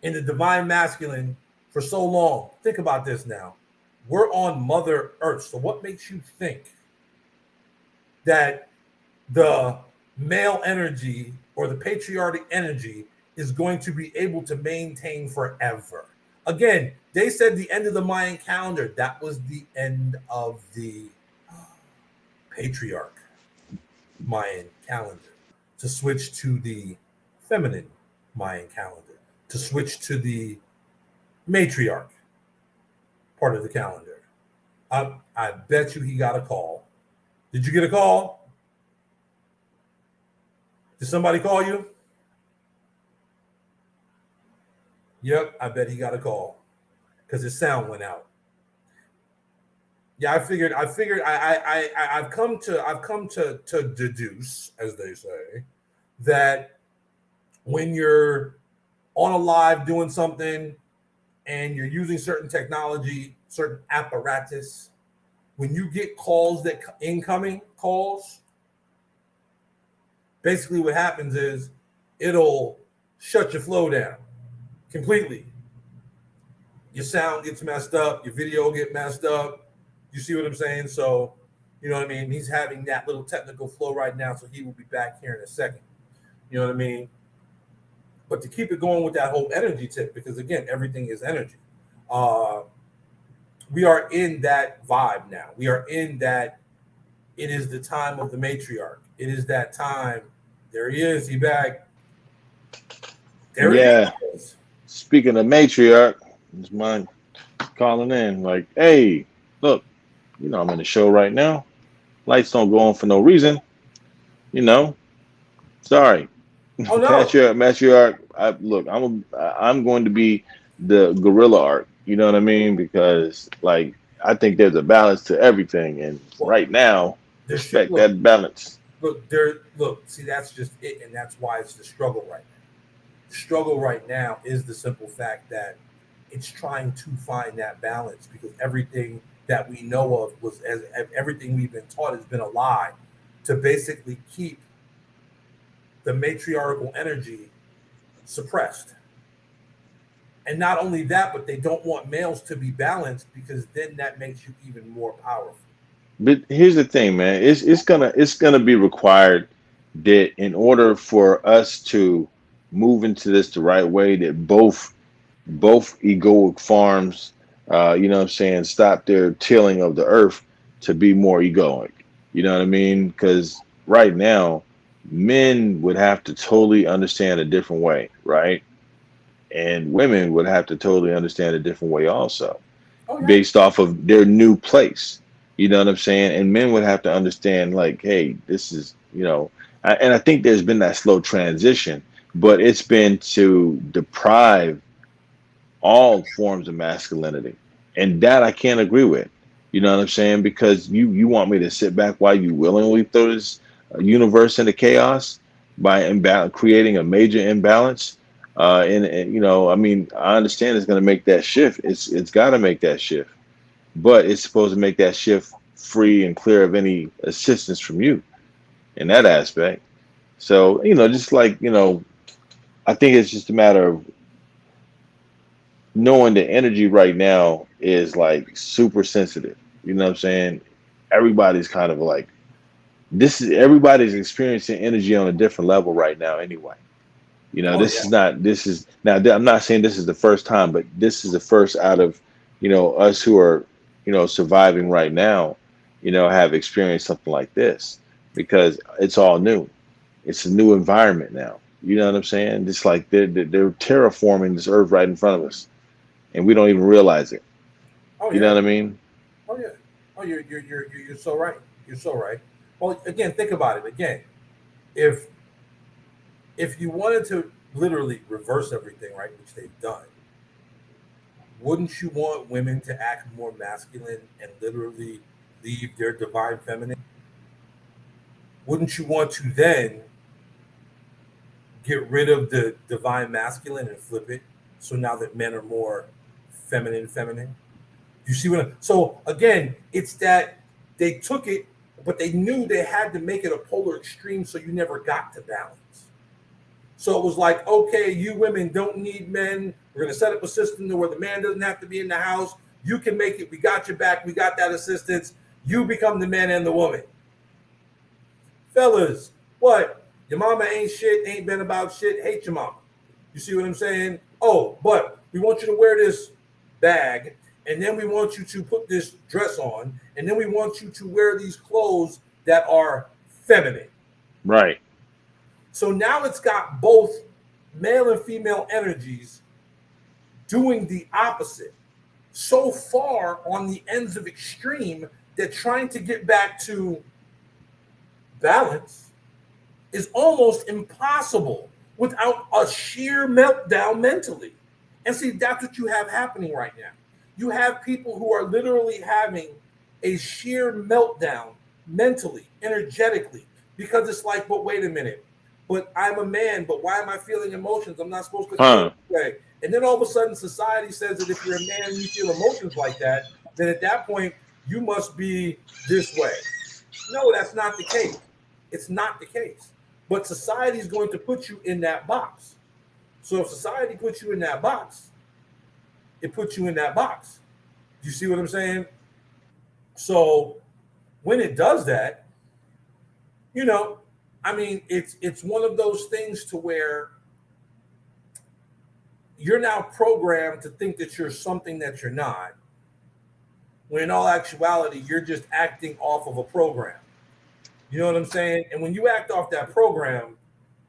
in the divine masculine for so long. Think about this now. We're on Mother Earth. So what makes you think that the male energy or the patriarchic energy is going to be able to maintain forever? Again, they said the end of the Mayan calendar. That was the end of the patriarch Mayan calendar, to switch to the feminine Mayan calendar, to switch to the matriarch part of the calendar. I bet you he got a call. Did you get a call? Did somebody call you? Yep, I bet he got a call because his sound went out. Yeah, I've come to deduce, as they say, that when you're on a live doing something and you're using certain technology, certain apparatus, when you get calls that incoming calls, basically what happens is it'll shut your flow down completely. Your sound gets messed up, your video get messed up. You see what I'm saying? So, you know what I mean? He's having that little technical flow right now, so he will be back here in a second. You know what I mean? But to keep it going with that whole energy tip, because again, everything is energy. Uh, we are in that vibe now. We are in that. It is the time of the matriarch. It is that time. There he is. He back. There he Yeah. is. Speaking of matriarch, it's mine calling in like, hey, look, I'm in the show right now. Lights don't go on for no reason. You know, sorry. Oh no. Matriarch. I'm going to be the gorilla arc. You know what I mean? Because like I think there's a balance to everything, and Well, right now, there should respect that balance. look. See, that's just it, and that's why it's the struggle right now. The struggle right now is the simple fact that it's trying to find that balance because everything that we know of as everything we've been taught has been a lie to basically keep the matriarchal energy suppressed. And not only that, but they don't want males to be balanced because then that makes you even more powerful. But here's the thing, man. It's gonna be required that in order for us to move into this the right way, that both egoic farms, what I'm saying, stop their tilling of the earth to be more egoic. You know what I mean? Because right now, men would have to totally understand a different way, right? And women would have to totally understand a different way also, Oh yeah. based off of their new place. You know what I'm saying? And men would have to understand, like, hey, this is, and I think there's been that slow transition, but it's been to deprive all forms of masculinity. And that I can't agree with. You know what I'm saying? Because you want me to sit back while you willingly throw this universe into chaos by creating a major imbalance. I mean, I understand it's going to make that shift. It's got to make that shift, but it's supposed to make that shift free and clear of any assistance from you in that aspect. So, just like, I think it's just a matter of knowing the energy right now is like super sensitive. You know what I'm saying? Everybody's kind of like everybody's experiencing energy on a different level right now anyway. Oh yeah. This is now I'm not saying this is the first time, but this is the first out of, us who are, surviving right now, have experienced something like this because it's all new. It's a new environment now. You know what I'm saying? It's like they're terraforming this earth right in front of us and we don't even realize it. Oh You know yeah. what I mean? Oh yeah. Oh, you're so right. You're so right. Well, again, think about it. Again, if you wanted to literally reverse everything, right, which they've done, wouldn't you want women to act more masculine and literally leave their divine feminine? Wouldn't you want to then get rid of the divine masculine and flip it so now that men are more feminine? You see what so again, it's that they took it, but they knew they had to make it a polar extreme so you never got to balance. So it was like, okay, you women don't need men. We're gonna set up a system where the man doesn't have to be in the house. You can make it. We got your back. We got that assistance. You become the man and the woman. Fellas, what? Your mama ain't shit, ain't been about shit, hate your mama. You see what I'm saying? Oh, but we want you to wear this bag, and then we want you to put this dress on, and then we want you to wear these clothes that are feminine. Right. So now it's got both male and female energies doing the opposite. So far on the ends of extreme that trying to get back to balance is almost impossible without a sheer meltdown mentally. And see, that's what you have happening right now. You have people who are literally having a sheer meltdown mentally, energetically, because it's like, but wait a minute, but I'm a man, but why am I feeling emotions? I'm not supposed to feel this way. And then all of a sudden, society says that if you're a man and you feel emotions like that, then at that point, you must be this way. No, that's not the case. It's not the case. But society is going to put you in that box. So if society puts you in that box, it puts you in that box. Do you see what I'm saying? So when it does that, you know, I mean, it's one of those things to where you're now programmed to think that you're something that you're not, when in all actuality, you're just acting off of a program. You know what I'm saying? And when you act off that program,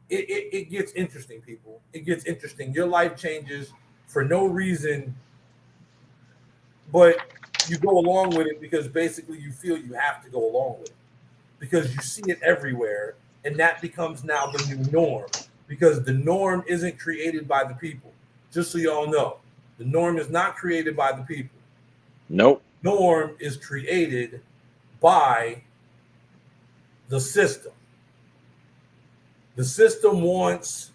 it gets interesting, people. It gets interesting. Your life changes for no reason, but you go along with it because basically you feel you have to go along with it because you see it everywhere. And that becomes now the new norm because the norm isn't created by the people. Just so y'all know, the norm is not created by the people. Nope. Norm is created by the system. The system wants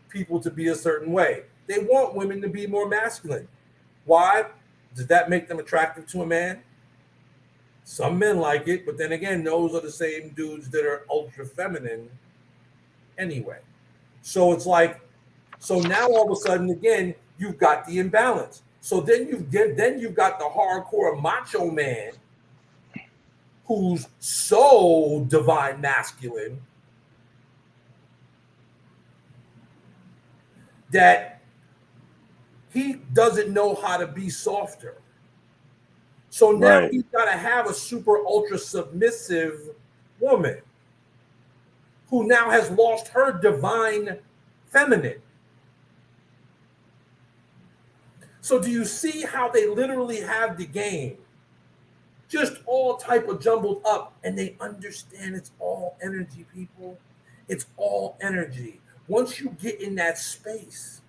people to be a certain way. They want women to be more masculine. Why? Does that make them attractive to a man? Some men like it, but then again, those are the same dudes that are ultra feminine anyway. So it's like, so now all of a sudden, again, you've got the imbalance. So then you've got the hardcore macho man who's so divine masculine that he doesn't know how to be softer. So now he's got to have a super ultra submissive woman who now has lost her divine feminine. So do you see how they literally have the game just all type of jumbled up, and they understand it's all energy, people. It's all energy. Once you get in that space,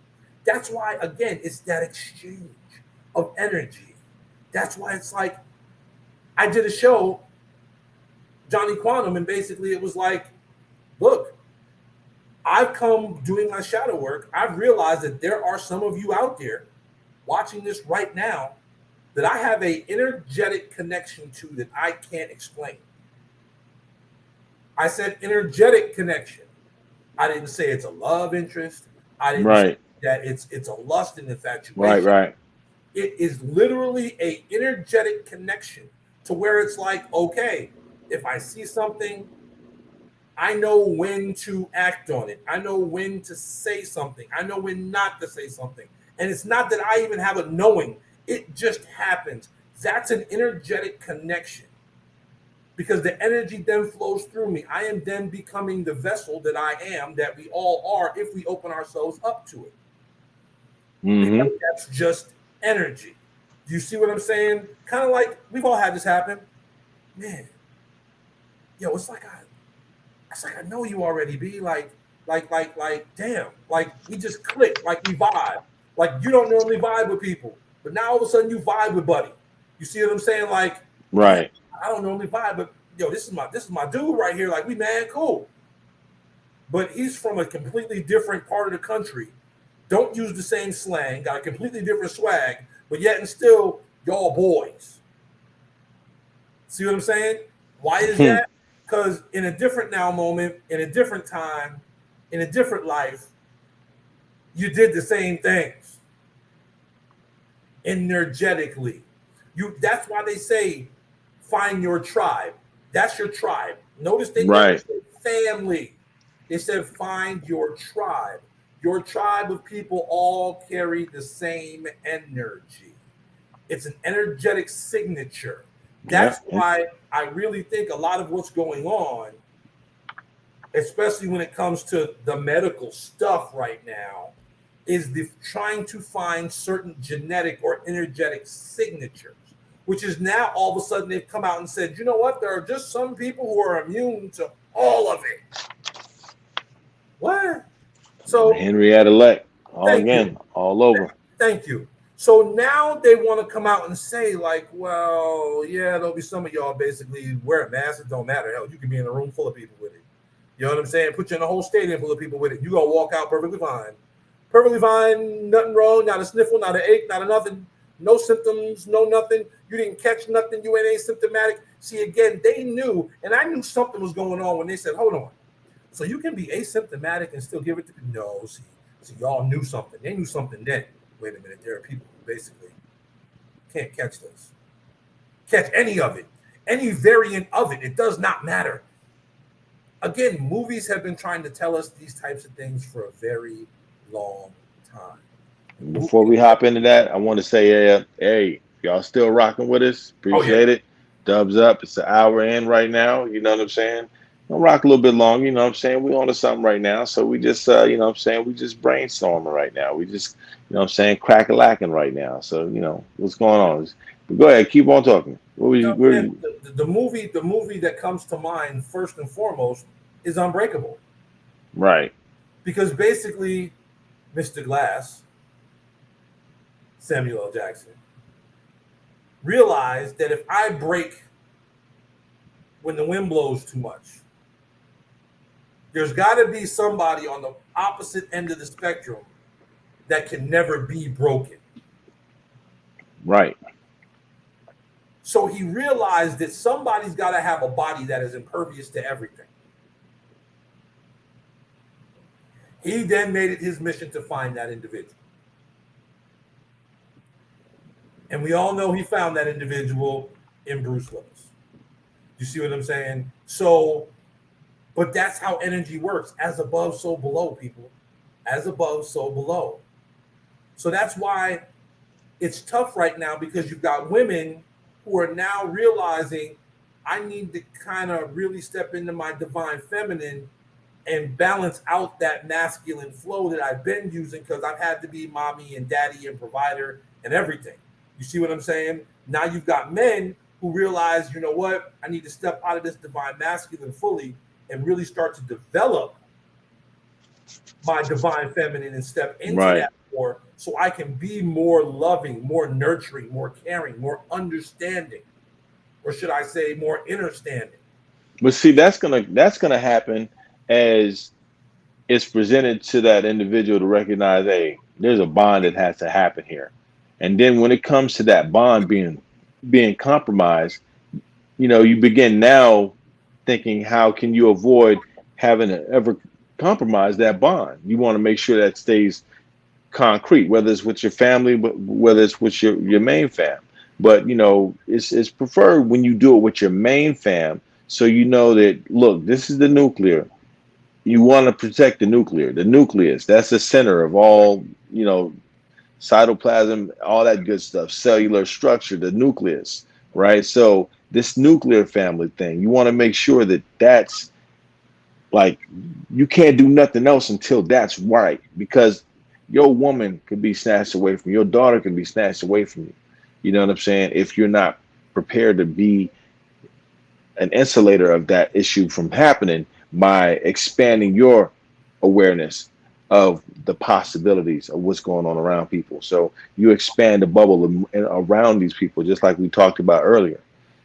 that's why, again, it's that exchange of energy. That's why it's like, I did a show, Johnny Quantum, and basically it was like, look, I've come doing my shadow work. I've realized that there are some of you out there watching this right now that I have a energetic connection to that I can't explain. I said energetic connection. I didn't say it's a love interest. I didn't say that it's a lust and infatuation. Right. It is literally a energetic connection to where it's like, okay, if I see something, I know when to act on it. I know when to say something. I know when not to say something. And it's not that I even have a knowing. It just happens. That's an energetic connection because the energy then flows through me. I am then becoming the vessel that I am, that we all are, if we open ourselves up to it. Because that's just energy. Do you see what I'm saying? Kind of like we've all had this happen. Man, yo, it's like I know you already, B. Like, damn. Like we just click, like we vibe. Like you don't normally vibe with people. But now all of a sudden you vibe with Buddy. You see what I'm saying? Like, right. I don't normally vibe, but yo, this is my dude right here. Like, we man, cool. But he's from a completely different part of the country. Don't use the same slang, got a completely different swag, but yet and still, y'all boys. See what I'm saying? Why is that? Because in a different now moment, in a different time, in a different life, you did the same things. Energetically. That's why they say find your tribe. That's your tribe. Notice they never said family. They said find your tribe. Your tribe of people all carry the same energy. It's an energetic signature. That's why I really think a lot of what's going on, especially when it comes to the medical stuff right now, is trying to find certain genetic or energetic signatures, which is now all of a sudden they've come out and said, you know what? There are just some people who are immune to all of it. What? So Henrietta Leck, all over. Thank you. So now they want to come out and say, like, well, yeah, there'll be some of y'all basically wearing masks. It don't matter. Hell, you can be in a room full of people with it. You know what I'm saying? Put you in a whole stadium full of people with it. You gonna walk out perfectly fine. Perfectly fine, nothing wrong, not a sniffle, not an ache, not a nothing, no symptoms, no nothing. You didn't catch nothing, you ain't asymptomatic. See, again, they knew, and I knew something was going on when they said, hold on. So you can be asymptomatic and still give it to people. No, see, y'all knew something. They knew something then. Wait a minute, there are people who basically can't catch this. Catch any of it, any variant of it. It does not matter. Again, movies have been trying to tell us these types of things for a very long time. Before we hop into that, I want to say, hey, y'all still rocking with us? Oh yeah. Appreciate it. Dubs up. It's an hour in right now. You know what I'm saying? We'll rock a little bit long. You know what I'm saying? We on to something right now. So we just, you know what I'm saying? We just brainstorming right now. We just, you know what I'm saying? Crack-a-lacking right now. So, you know, what's going on? But go ahead. Keep on talking. What was You you, know, man, the movie that comes to mind first and foremost is Unbreakable, right. because basically, Mr. Glass, Samuel L. Jackson, realized that if I break when the wind blows too much, there's got to be somebody on the opposite end of the spectrum that can never be broken. Right. So he realized that somebody's got to have a body that is impervious to everything. He then made it his mission to find that individual. And we all know he found that individual in Bruce Willis. You see what I'm saying? So, but that's how energy works. As above, so below, people. As above, so below. So that's why it's tough right now, because you've got women who are now realizing I need to kind of really step into my divine feminine and balance out that masculine flow that I've been using, because I've had to be mommy and daddy and provider and everything. You see what I'm saying? Now you've got men who realize, you know what, I need to step out of this divine masculine fully and really start to develop my divine feminine and step into Right. that more, so I can be more loving, more nurturing, more caring, more understanding, or should I say more understanding. But see, that's gonna happen as it's presented to that individual to recognize, hey, there's a bond that has to happen here. And then when it comes to that bond being compromised, you know, you begin now thinking, how can you avoid having to ever compromise that bond? You want to make sure that stays concrete, whether it's with your family, but whether it's with your main fam. But you know, it's preferred when you do it with your main fam, so you know that, look, this is the nuclear. You want to protect the nucleus. That's the center of all, you know, cytoplasm, all that good stuff, cellular structure, the nucleus, right? So this nuclear family thing, you want to make sure that that's like, you can't do nothing else until that's right, because your woman could be snatched away from you, your daughter can be snatched away from you. You know what I'm saying? If you're not prepared to be an insulator of that issue from happening by expanding your awareness of the possibilities of what's going on around people. So you expand the bubble around these people, just like we talked about earlier.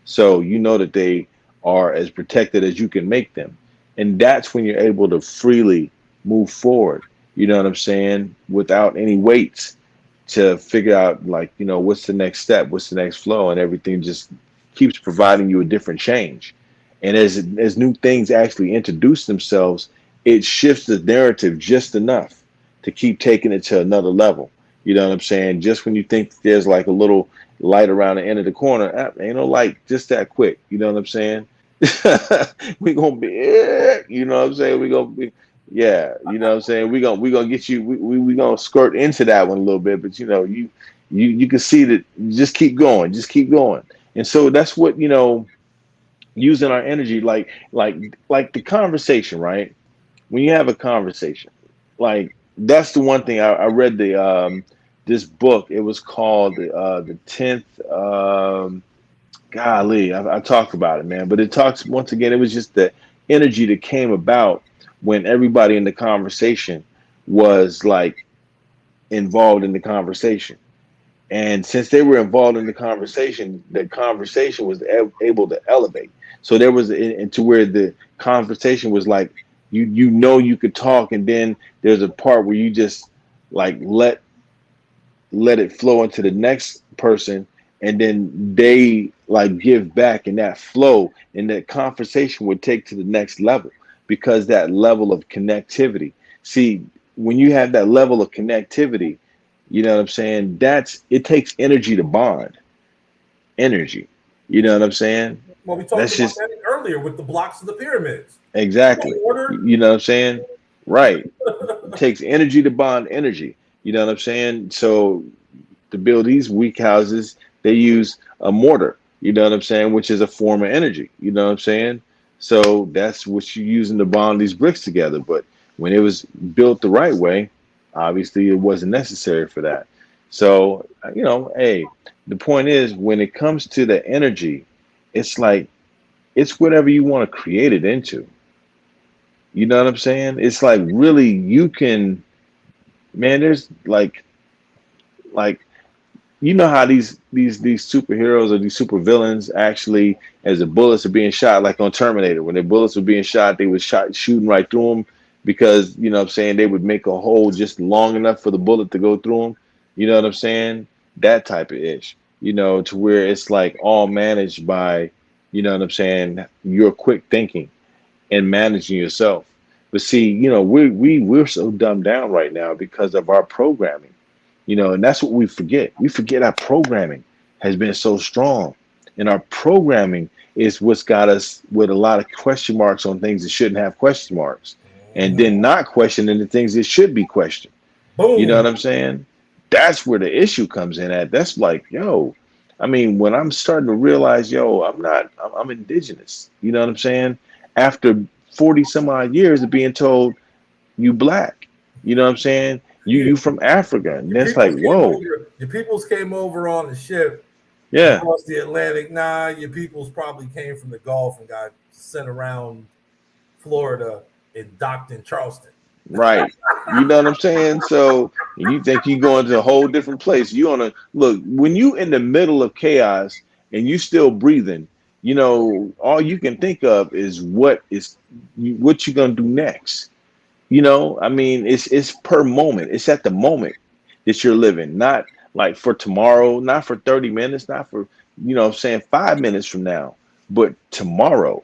So you know that they are as protected as you can make them. And that's when you're able to freely move forward, you know what I'm saying, without any weights, to figure out, like, you know, what's the next step, what's the next flow, and everything just keeps providing you a different change. And as new things actually introduce themselves, it shifts the narrative just enough to keep taking it to another level. You know what I'm saying? Just when you think there's like a little light around the end of the corner, ain't no light just that quick. You know what I'm saying? We gonna be, you know what I'm saying? We gonna be, yeah, you know what I'm saying? We gonna get you. We gonna skirt into that one a little bit, but you know, you can see that. Just keep going, just keep going. And so that's what, you know, using our energy, like the conversation, right? When you have a conversation, like, that's the one thing I read this book. It was called the 10th. Golly, I talked about it, man. But it talks, once again, it was just the energy that came about when everybody in the conversation was like involved in the conversation. And since they were involved in the conversation was able to elevate. So there was to where the conversation was like you could talk, and then there's a part where you just like let it flow into the next person, and then they like give back, and that flow and that conversation would take to the next level, because that level of connectivity. See, when you have that level of connectivity, you know what I'm saying, that's it takes energy to bond. Energy, you know what I'm saying. Well, we talked That's about just that earlier with the blocks of the pyramids. exactly, Order. you know what I'm saying, right. It takes energy to bond energy, you know what I'm saying. So to build these weak houses, they use a mortar, you know what I'm saying, which is a form of energy, you know what I'm saying. So that's what you're using to bond these bricks together. But when it was built the right way, obviously it wasn't necessary for that. So, hey, the point is, when it comes to the energy, it's like it's whatever you want to create it into. You know what I'm saying? It's like really you can, man, there's like you know how these superheroes or these supervillains actually, as the bullets are being shot, like on Terminator, when their bullets were being shot, they was shooting right through them, because you know what I'm saying, they would make a hole just long enough for the bullet to go through them. You know what I'm saying? That type of ish. To where it's like all managed by, you know what I'm saying, your quick thinking and managing yourself. But see, we're so dumbed down right now because of our programming, and that's what we forget. We forget our programming has been so strong, and our programming is what's got us with a lot of question marks on things that shouldn't have question marks, and then not questioning the things that should be questioned. You know Boom. what I'm saying? That's where the issue comes in at. That's like, yo, I mean, when I'm starting to realize, yo, I'm indigenous. You know what I'm saying? After 40 some odd years of being told you black, you know what I'm saying? Yeah, You from Africa. And your that's like, peoples came whoa, over. Your peoples came over on the ship yeah, across the Atlantic. Nah, your peoples probably came from the Gulf and got sent around Florida and docked in Charleston. right. You know what I'm saying? So you think you going to a whole different place. You on a look, when you in the middle of chaos and you still breathing, all you can think of is what you gonna do next. I mean, it's per moment. It's at the moment that you're living, not like for tomorrow, not for 30 minutes, not for, what I'm saying, 5 minutes from now, but tomorrow.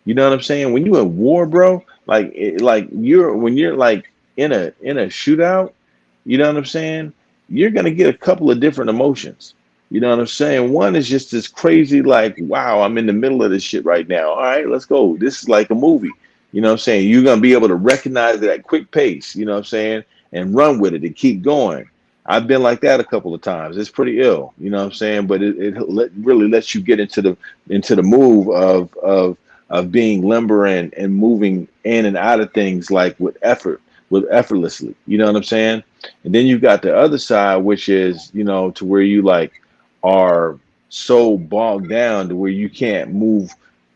You know what I'm saying? When you in war, bro, like when you're like in a shootout, you know what I'm saying? You're gonna get a couple of different emotions. You know what I'm saying? One is just this crazy, like, wow, I'm in the middle of this shit right now. All right, let's go. This is like a movie. You know what I'm saying? You're gonna be able to recognize it at quick pace, you know what I'm saying, and run with it and keep going. I've been like that a couple of times. It's pretty ill, you know what I'm saying? But really lets you get into the move of being limber and moving in and out of things like with effortlessly. You know what I'm saying? And then you've got the other side, which is, to where you like are so bogged down to where you can't move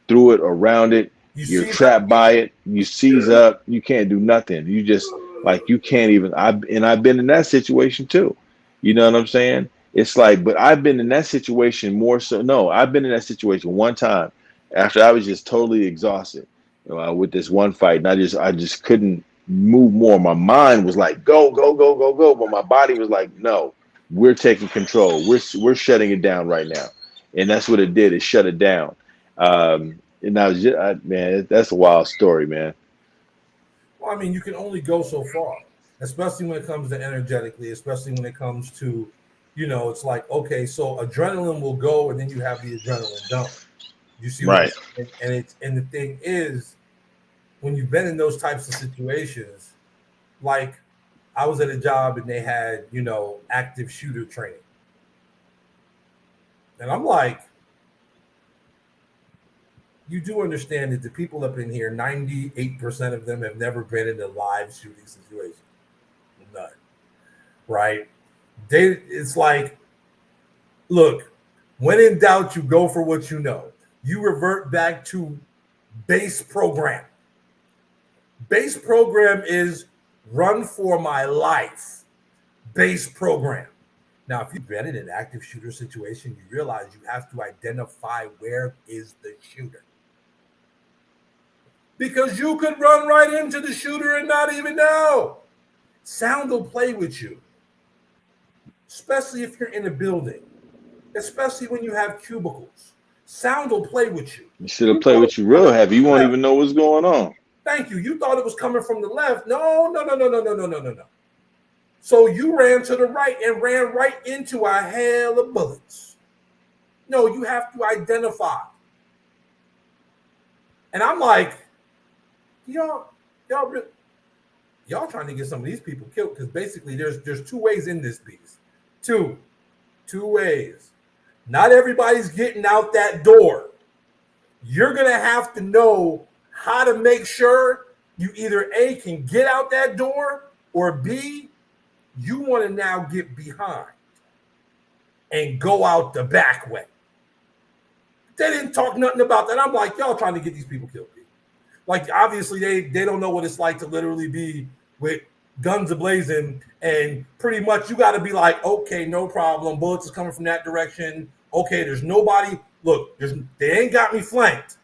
through it, around it. You You're see that? trapped by it. You seize up. You can't do nothing. You just like you can't even. I've been in that situation too. You know what I'm saying? It's like, but I've been in that situation more so. No, I've been in that situation one time after I was just totally exhausted, with this one fight, and I just couldn't move more. My mind was like, go, go, go, go, go, but my body was like, no, we're taking control. We're shutting it down right now, and that's what it did. It shut it down. And I was just, man, that's a wild story, man. Well, I mean, you can only go so far, especially when it comes to energetically, especially when it comes to, it's like, okay, so adrenaline will go and then you have the adrenaline dump. You see what I'm Right. saying? And the thing is, when you've been in those types of situations, like I was at a job and they had, active shooter training. And I'm like, you do understand that the people up in here, 98% of them have never been in a live shooting situation. None. Right? It's like, look, when in doubt, you go for what you know. You revert back to base program. Base program is run for my life. Base program. Now, if you've been in an active shooter situation, you realize you have to identify where is the shooter. Because you could run right into the shooter and not even know. Sound will play with you, especially if you're in a building, especially when you have cubicles. Sound will play with you. You should have You played thought it with you was real coming from heavy. You the won't left. even know what's going on. Thank you. You thought it was coming from the left. No, no, no, no, no, no, no, no, no, no. So you ran to the right and ran right into a hail of bullets. No, you have to identify. And I'm like, y'all, y'all, y'all trying to get some of these people killed because basically there's two ways in this piece. Two ways. Not everybody's getting out that door. You're gonna have to know how to make sure you either A can get out that door or B, you want to now get behind and go out the back way. They didn't talk nothing about that. I'm like, y'all trying to get these people killed. Like, obviously, they don't know what it's like to literally be with guns ablazing, and pretty much you got to be like, okay, no problem. Bullets is coming from that direction. Okay, there's nobody. Look, they ain't got me flanked.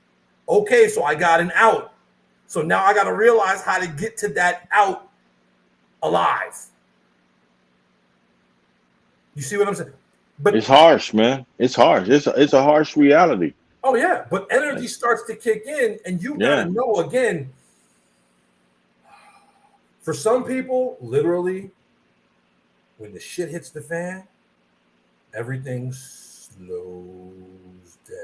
Okay, so I got an out. So now I got to realize how to get to that out alive. You see what I'm saying? But It's harsh, man. It's harsh. It's a harsh reality. oh yeah, but energy starts to kick in, and you got to Yeah. know again. For some people, literally, when the shit hits the fan, everything slows down.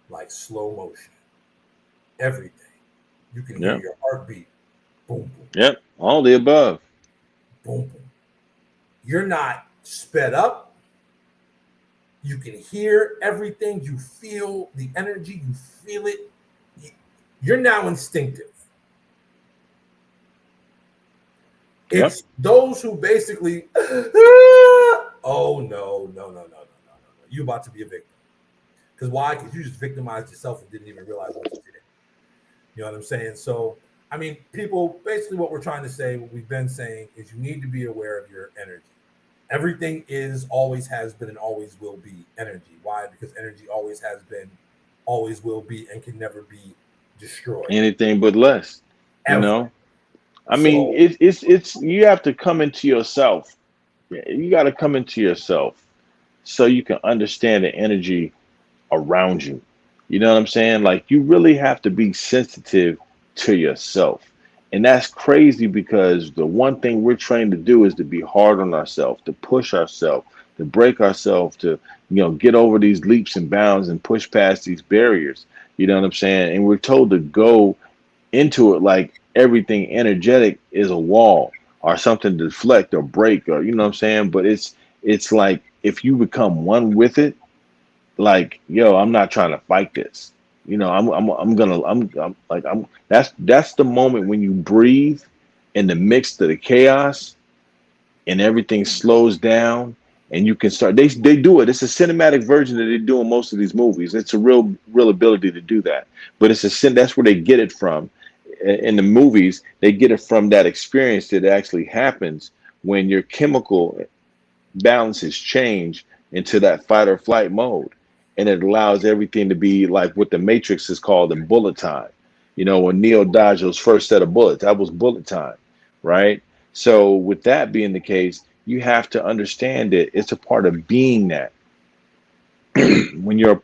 Like slow motion. Everything. You can hear Yep. your heartbeat. Boom, boom, Yep. All the above. boom, boom. You're not sped up. You can hear everything. You feel the energy. You feel it. You're now instinctive. Yep. It's those who basically, oh no. You about to be a victim. Because why? Because you just victimized yourself and didn't even realize what you did. You know what I'm saying? So, I mean, people, basically what we're trying to say, what we've been saying is you need to be aware of your energy. Everything is, always has been, and always will be energy. Why? Because energy always has been, always will be, and can never be destroyed. Anything but less. You Ever. know? I mean, So, it's you have to come into yourself. You got to come into yourself so you can understand the energy around you. You know what I'm saying? Like you really have to be sensitive to yourself. And that's crazy because the one thing we're trained to do is to be hard on ourselves, to push ourselves, to break ourselves, to get over these leaps and bounds and push past these barriers. You know what I'm saying? And we're told to go into it like everything energetic is a wall or something to deflect or break, or you know what I'm saying? But it's like if you become one with it, like, yo, I'm not trying to fight this. I'm that's the moment when you breathe in the midst of the chaos and everything slows down and you can start. They do it. It's a cinematic version that they do in most of these movies. It's a real ability to do that. But that's where they get it from. In the movies, they get it from that experience that actually happens when your chemical balances change into that fight or flight mode. And it allows everything to be like what the Matrix is called in bullet time. When Neo dodged those first set of bullets, that was bullet time, right? So with that being the case, you have to understand that it's a part of being that. When you're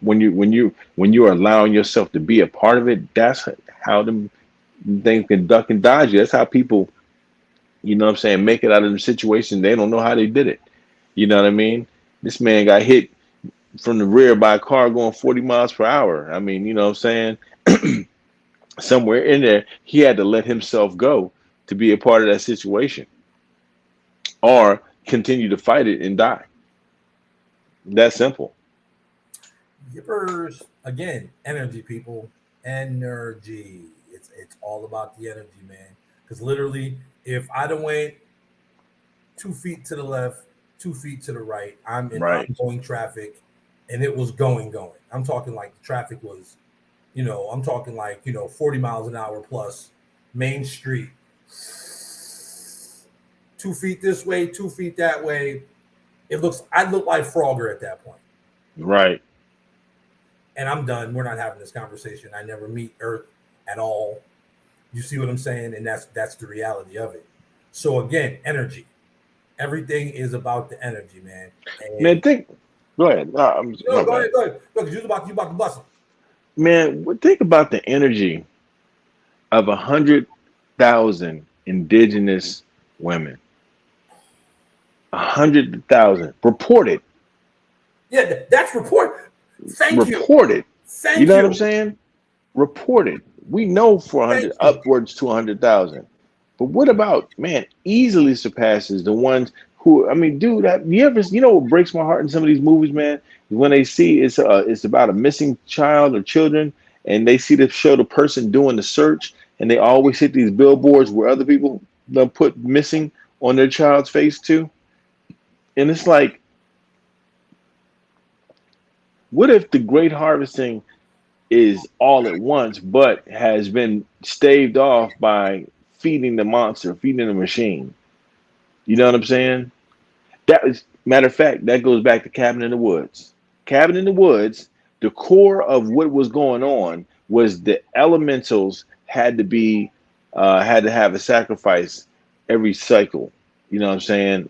allowing yourself to be a part of it, that's how them things can duck and dodge you. That's how people, what I'm saying, make it out of the situation. They don't know how they did it. You know what I mean? This man got hit from the rear by a car going 40 miles per hour. I mean, you know what I'm saying? Somewhere in there, he had to let himself go to be a part of that situation or continue to fight it and die. That simple. yippers. Again, energy, people. Energy. It's all about the energy, man. Because literally, if I don't went 2 feet to the left, 2 feet to the right, I'm in Right. ongoing traffic, and it was going. I'm talking like the traffic was, I'm talking like 40 miles an hour plus, main street, 2 feet this way, 2 feet that way. I look like Frogger at that point. Right. And I'm done. We're not having this conversation. I never meet Earth at all. You see what I'm saying? And that's the reality of it. So again, energy. Everything is about the energy, man. Man, go ahead. No, My go bad. ahead, go ahead. Look, you about to bust them. Man, think about the energy of 100,000 indigenous women. 100,000 reported. Yeah, that's report. Thank you. Reported. You Thank know what I'm you. saying? Reported. We know 400 Thank you. upwards to 100,000. But what about, man, easily surpasses the ones who, I mean, dude, you know what breaks my heart in some of these movies, man? When they see it's about a missing child or children, and they see show the person doing the search, and they always hit these billboards where other people they'll put missing on their child's face too. And it's like, what if the great harvesting is all at once, but has been staved off by feeding the monster, feeding the machine? You know what I'm saying? That was matter of fact, that goes back to Cabin in the Woods. Cabin in the Woods, the core of what was going on was the elementals had to have a sacrifice every cycle. You know what I'm saying?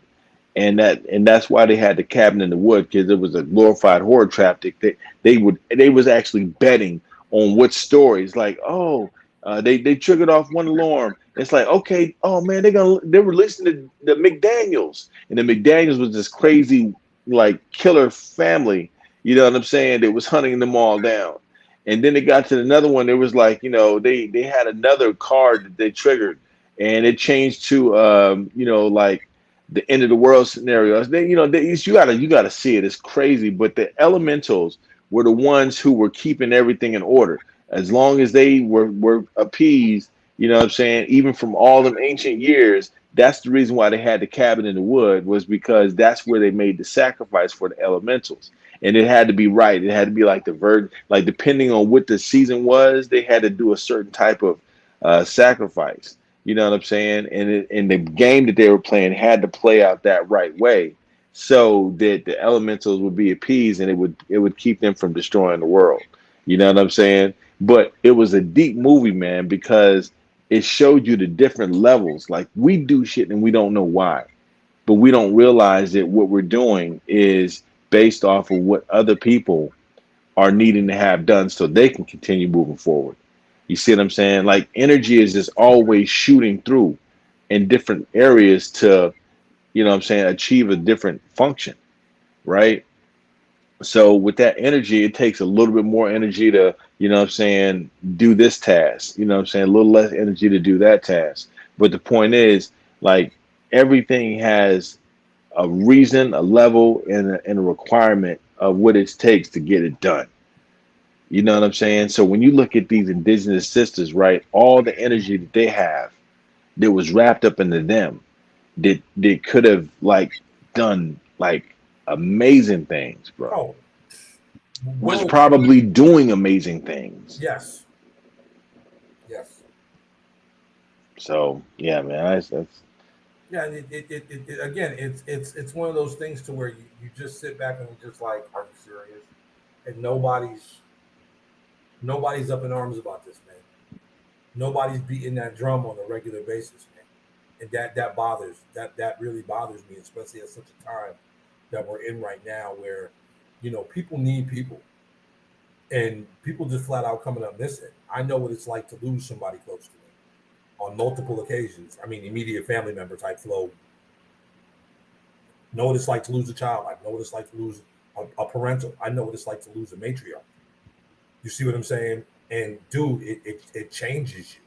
And that's why they had the Cabin in the Wood, because it was a glorified horror trap. They was actually betting on what stories, like, oh, they triggered off one alarm. It's like, okay, oh man, they were listening to the McDaniels, and the McDaniels was this crazy like killer family. You know what I'm saying? That was hunting them all down. And then they got to another one. It was like, they had another card that they triggered, and it changed to like the end of the world scenarios. You gotta see it. It's crazy, but the elementals were the ones who were keeping everything in order. As long as they were appeased, you know what I'm saying. Even from all them ancient years, that's the reason why they had the Cabin in the Wood, was because that's where they made the sacrifice for the elementals, and it had to be right. It had to be like the bird, like depending on what the season was, they had to do a certain type of sacrifice. You know what I'm saying? And the game that they were playing had to play out that right way, so that the elementals would be appeased, and it would keep them from destroying the world. You know what I'm saying? But it was a deep movie, man, because it showed you the different levels. Like, we do shit and we don't know why, but we don't realize that what we're doing is based off of what other people are needing to have done so they can continue moving forward. You see what I'm saying? Like, energy is just always shooting through in different areas to, you know what I'm saying, achieve a different function, right? So with that energy, it takes a little bit more energy to, you know what I'm saying, do this task. You know what I'm saying? A little less energy to do that task. But the point is, like, everything has a reason, a level, and a requirement of what it takes to get it done. You know what I'm saying? So when you look at these indigenous sisters, right, all the energy that they have that was wrapped up into them, that they could have like done like amazing things, bro. Oh, Was world. probably doing amazing things. Yes. Yes. So yeah, man, that's Yeah, and again, it's one of those things to where you just sit back and just like, are you serious? And nobody's up in arms about this, man. Nobody's beating that drum on a regular basis, man. And that bothers that really bothers me, especially at such a time that we're in right now, where people need people, and people just flat out coming up missing. I know what it's like to lose somebody close to me on multiple occasions. I mean, immediate family member type flow. Know what it's like to lose a child. I know what it's like to lose a parental. I know what it's like to lose a matriarch. You see what I'm saying? And dude, it changes you.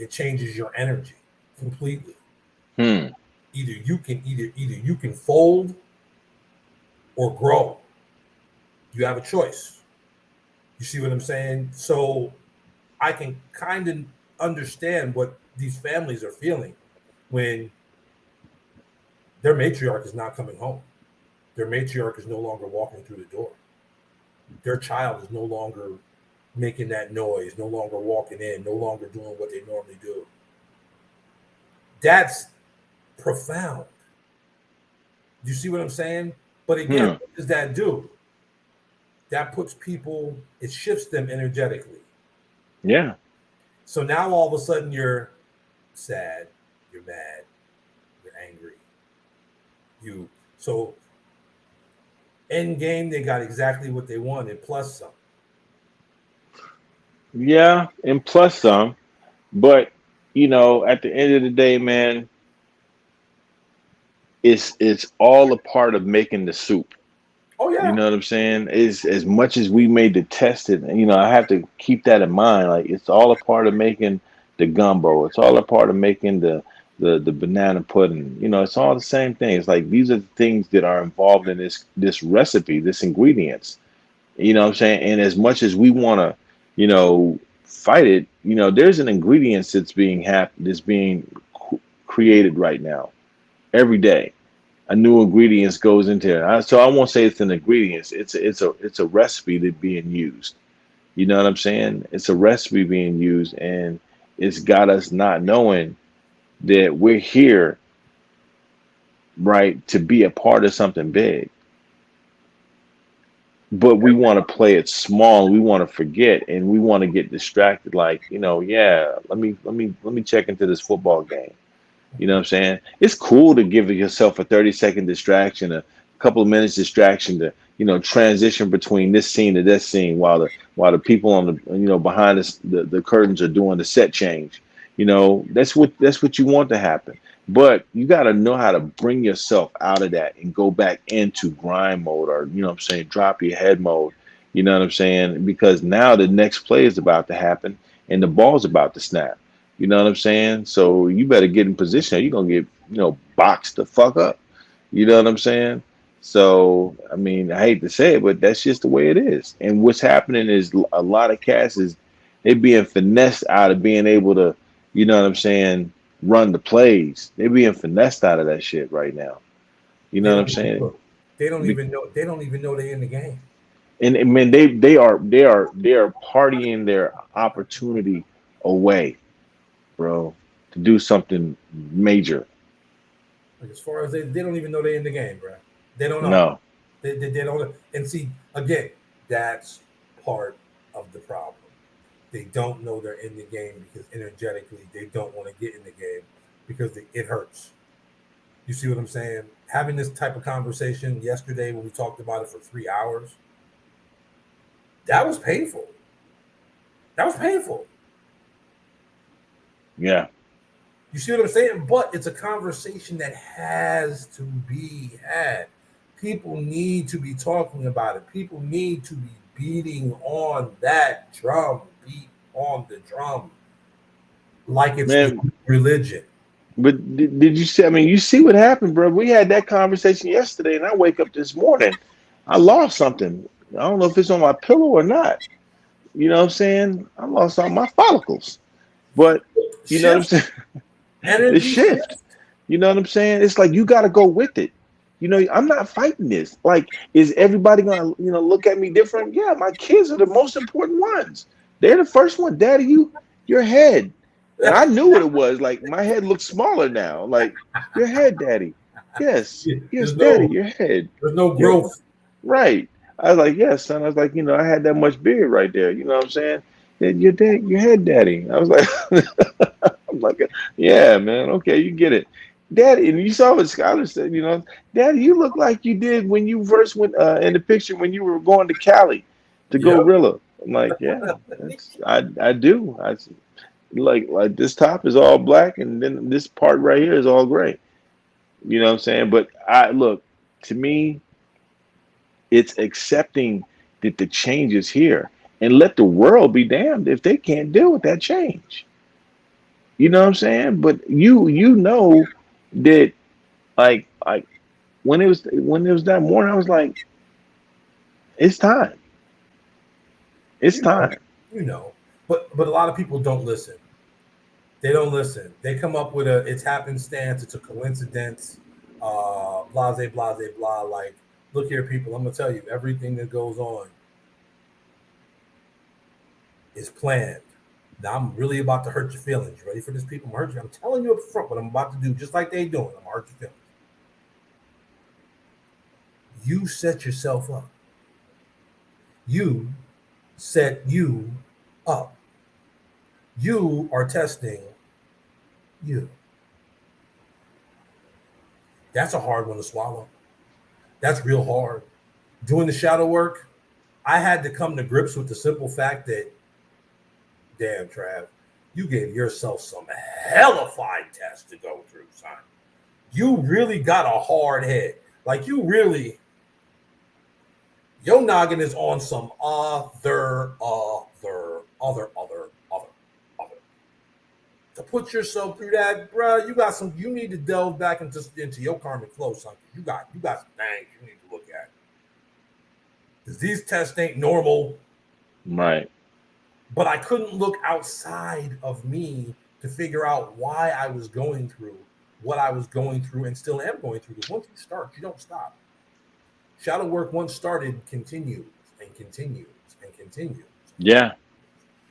It changes your energy completely. hmm. Either you can fold or grow. You have a choice. You see what I'm saying? So I can kind of understand what these families are feeling when their matriarch is not coming home. Their matriarch is no longer walking through the door. Their child is no longer making that noise, no longer walking in, no longer doing what they normally do. That's profound. You see what I'm saying? But again, Hmm. what does that do? That puts people, it shifts them energetically. Yeah. So now all of a sudden you're sad, you're mad, you're angry. You so end game they got exactly what they wanted plus some. Yeah, and plus some. But at the end of the day, man, it's all a part of making the soup. Oh You yeah. know what I'm saying? Is as much as we may detest it, I have to keep that in mind. Like it's all a part of making the gumbo. It's all a part of making the banana pudding. It's all the same thing. It's like these are the things that are involved in this recipe, this ingredients. You know what I'm saying? And as much as we want to, fight it, there's an ingredient that's being created right now every day. A new ingredients goes into it. So I won't say it's an ingredients. It's a recipe that's being used. You know what I'm saying? It's a recipe being used, and it's got us not knowing that we're here, right, to be a part of something big. But we want to play it small. We want to forget, and we want to get distracted. Like, yeah, let me check into this football game. You know what I'm saying? It's cool to give yourself a 30-second distraction, a couple of minutes distraction to, transition between this scene to this scene while the people on the behind us the curtains are doing the set change. That's what you want to happen. But you got to know how to bring yourself out of that and go back into grind mode, or what I'm saying, drop your head mode. You know what I'm saying? Because now the next play is about to happen and the ball's about to snap. You know what I'm saying? So you better get in position or you're gonna get, boxed the fuck up. You know what I'm saying? So I mean, I hate to say it, but that's just the way it is. And what's happening is a lot of cats is they being finessed out of being able to, you know what I'm saying, run the plays. They're being finessed out of that shit right now. You They know what don't I'm even saying? look. They don't Be- even know they don't even know they're in the game. And man, they are partying their opportunity away, bro, to do something major. Like as far as they don't even know they're in the game, bro. They don't know. No. They don't. And see, again, that's part of the problem. They don't know they're in the game because energetically they don't want to get in the game because it hurts. You see what I'm saying? Having this type of conversation yesterday when we talked about it for 3 hours, that was painful. That was painful. Yeah. You see what I'm saying? But it's a conversation that has to be had. People need to be talking about it. People need to be beating on that drum, beat on the drum like it's the Man, religion. but did you see? I mean, you see what happened, bro. We had that conversation yesterday, and I wake up this morning, I lost something. I don't know if it's on my pillow or not. You know what I'm saying? I lost all my follicles. But you know what I'm Shift, saying? The energy shift. shift. You know what I'm saying? It's like you got to go with it. I'm not fighting this. Like, is everybody gonna, look at me different? Yeah, my kids are the most important ones. They're the first one. Daddy, your head. And I knew what it was. Like my head looks smaller now. Like, your head, daddy. Yes, yes, There's daddy, no your head. there's no Your growth. right. I was like, yes, son. I was like, I had that much beard right there. You know what I'm saying? Yeah, your dad, your head, daddy. I was like, I'm like, yeah, man. Okay, you get it, Daddy. And you saw what Skylar said. Daddy, you look like you did when you first went in the picture when you were going to Cali to go Yep. Rilla. I'm like, yeah, I do. I like this top is all black, and then this part right here is all gray. You know what I'm saying? But I look, to me, it's accepting that the change is here, and let the world be damned if they can't deal with that change. You know what I'm saying? But you know that like when it was that morning, I was like, it's time. It's You know, time. you know. But a lot of people don't listen. They don't listen. They come up with it's happenstance, it's a coincidence, blase, blase, blah. Like, look here, people, I'm gonna tell you, everything that goes on is planned. Now I'm really about to hurt your feelings. You ready for this, people? I'm hurt you. I'm telling you up front what I'm about to do, just like they doing. I'm gonna hurt your feelings. You set yourself up. You set you up. You are testing you. That's a hard one to swallow. That's real hard. Doing the shadow work, I had to come to grips with the simple fact that, damn, Trav, you gave yourself some hellified tests to go through, son. You really got a hard head. Like, you really, your noggin is on some other. To put yourself through that, bro, you need to delve back into your karmic flow, son. You got some things you need to look at. Because these tests ain't normal. Right. But I couldn't look outside of me to figure out why I was going through what I was going through and still am going through. Because once you start, you don't stop. Shadow work, once started, continues and continues and continues. Yeah.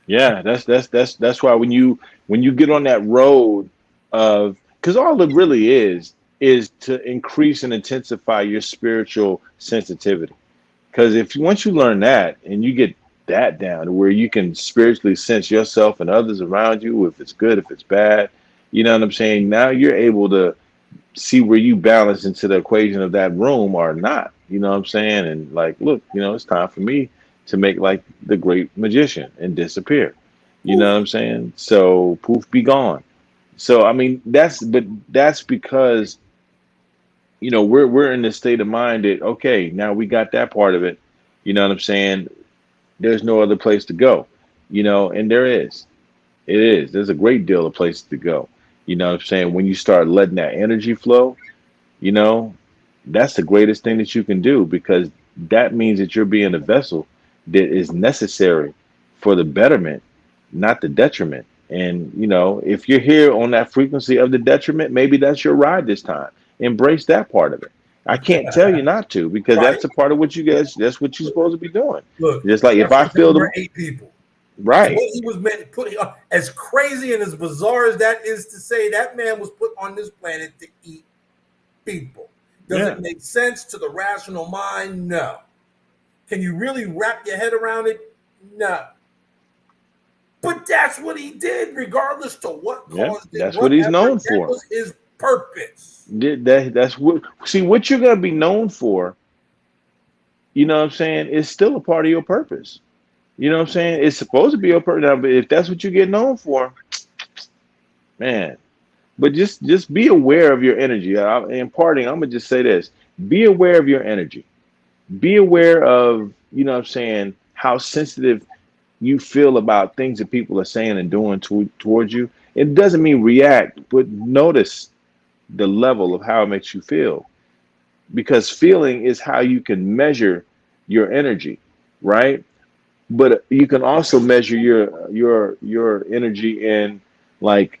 Yeah. That's why when you get on that road of, because all it really is to increase and intensify your spiritual sensitivity. Because once you learn that and you get that down to where you can spiritually sense yourself and others around you, if it's good, if it's bad, you know what I'm saying? Now you're able to see where you balance into the equation of that room or not, you know what I'm saying? And like, look, it's time for me to make like the great magician and disappear. You know what I'm saying? So poof, be gone. So, I mean, that's because, we're in this state of mind that, okay, now we got that part of it. You know what I'm saying? There's no other place to go, and there's a great deal of places to go. You know what I'm saying? When you start letting that energy flow, that's the greatest thing that you can do, because that means that you're being a vessel that is necessary for the betterment, not the detriment. And, if you're here on that frequency of the detriment, maybe that's your ride this time. Embrace that part of it. I can't tell you not to, because Right. that's a part of what that's what you're supposed to be doing. Look, just like if I feel we're 8 people. Right. What he was meant putting on, as crazy and as bizarre as that is to say, that man was put on this planet to eat people. Does it make sense to the rational mind? No. Can you really wrap your head around it? No. But that's what he did, regardless to what caused it. That's what he's known for. That was his purpose. That's what you're gonna be known for. You know what I'm saying? It's still a part of your purpose. You know what I'm saying? It's supposed to be your purpose, but if that's what you get known for, man. But just be aware of your energy. In parting, I'm gonna just say this: be aware of your energy. Be aware of, what I'm saying, how sensitive you feel about things that people are saying and doing towards you. It doesn't mean react, but notice the level of how it makes you feel, because feeling is how you can measure your energy, right? But you can also measure your energy in like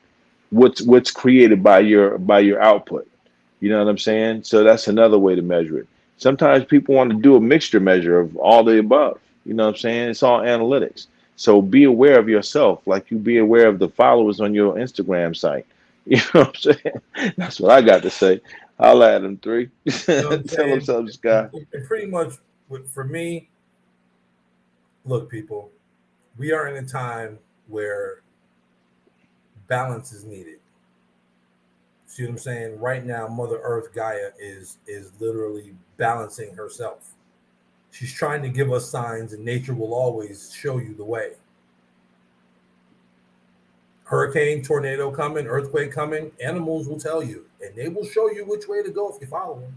what's created by your output. You know what I'm saying? So that's another way to measure it. Sometimes people want to do a mixture measure of all the above. You know what I'm saying? It's all analytics. So be aware of yourself, like you be aware of the followers on your Instagram site. You know what I'm saying? That's what I got to say. I'll add them 3. Tell them something, Scott. And pretty much, for me, look, people, we are in a time where balance is needed. See what I'm saying? Right now, Mother Earth, Gaia, is literally balancing herself. She's trying to give us signs, and nature will always show you the way. Hurricane, tornado coming, earthquake coming, animals will tell you, and they will show you which way to go if you follow them.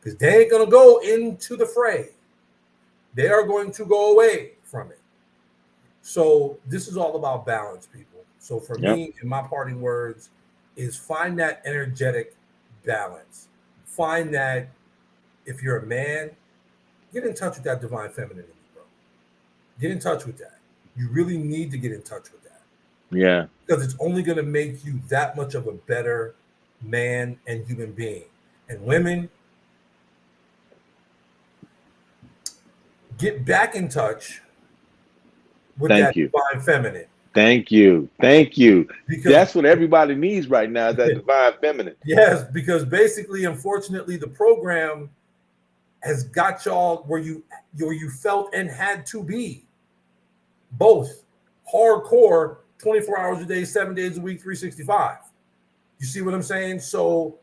Because they ain't going to go into the fray. They are going to go away from it. So this is all about balance, people. So for me, in my parting words, is find that energetic balance. Find that if you're a man, get in touch with that divine feminine, bro. Get in touch with that. You really need to get in touch with that. Yeah. Because it's only going to make you that much of a better man and human being. And women, get back in touch with that divine feminine. Thank you. Because that's what everybody needs right now, is that divine feminine. Yes, because basically, unfortunately, the program has got y'all where you felt and had to be both hardcore 24 hours a day, 7 days a week, 365. You see what I'm saying? So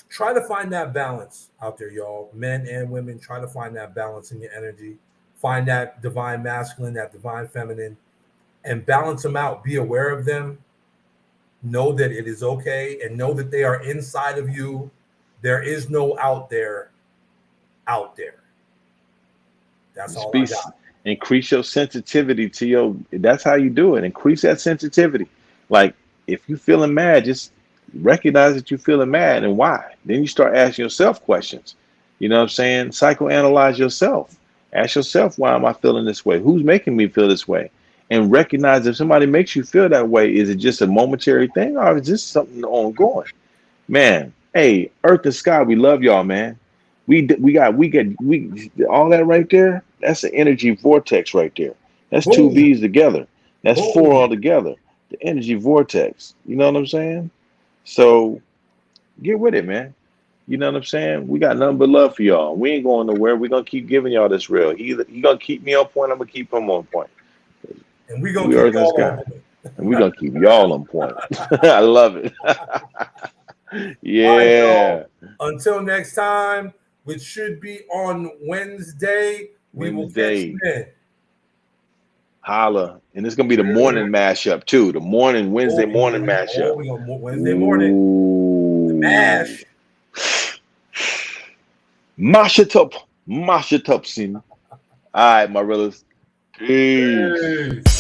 try to find that balance out there, y'all. Men and women, try to find that balance in your energy. Find that divine masculine, that divine feminine, and balance them out. Be aware of them. Know that it is okay, and know that they are inside of you. There is no out there. That's all I got. Increase your sensitivity to your. That's how you do it. Increase that sensitivity. Like if you're feeling mad, just recognize that you're feeling mad and why. Then you start asking yourself questions. You know what I'm saying? Psychoanalyze yourself. Ask yourself, why am I feeling this way? Who's making me feel this way? And recognize if somebody makes you feel that way, is it just a momentary thing or is this something ongoing? Man, hey, Earth and Sky, we love y'all, man. We all that right there. That's an energy vortex right there. That's two Boom. V's together. That's four Boom. all together. The energy vortex. You know what I'm saying? So get with it, man. You know what I'm saying? We got nothing but love for y'all. We ain't going nowhere. We're gonna keep giving y'all this real. Either you gonna keep me on point, I'm gonna keep him on point. And we're going We to keep Earth and y'all Sky. on point. And we're gonna keep y'all on point. I love it. All right, Yeah. y'all. Until next time, which should be on Wednesday, we will catch you Wednesday. then. Holla. And it's gonna be the morning mashup too. The morning, Wednesday morning Oh, mashup. we gonna Wednesday morning. The Ooh. mash. Mash it up. Mash it up, sin. All right, my brothers. Peace. Peace.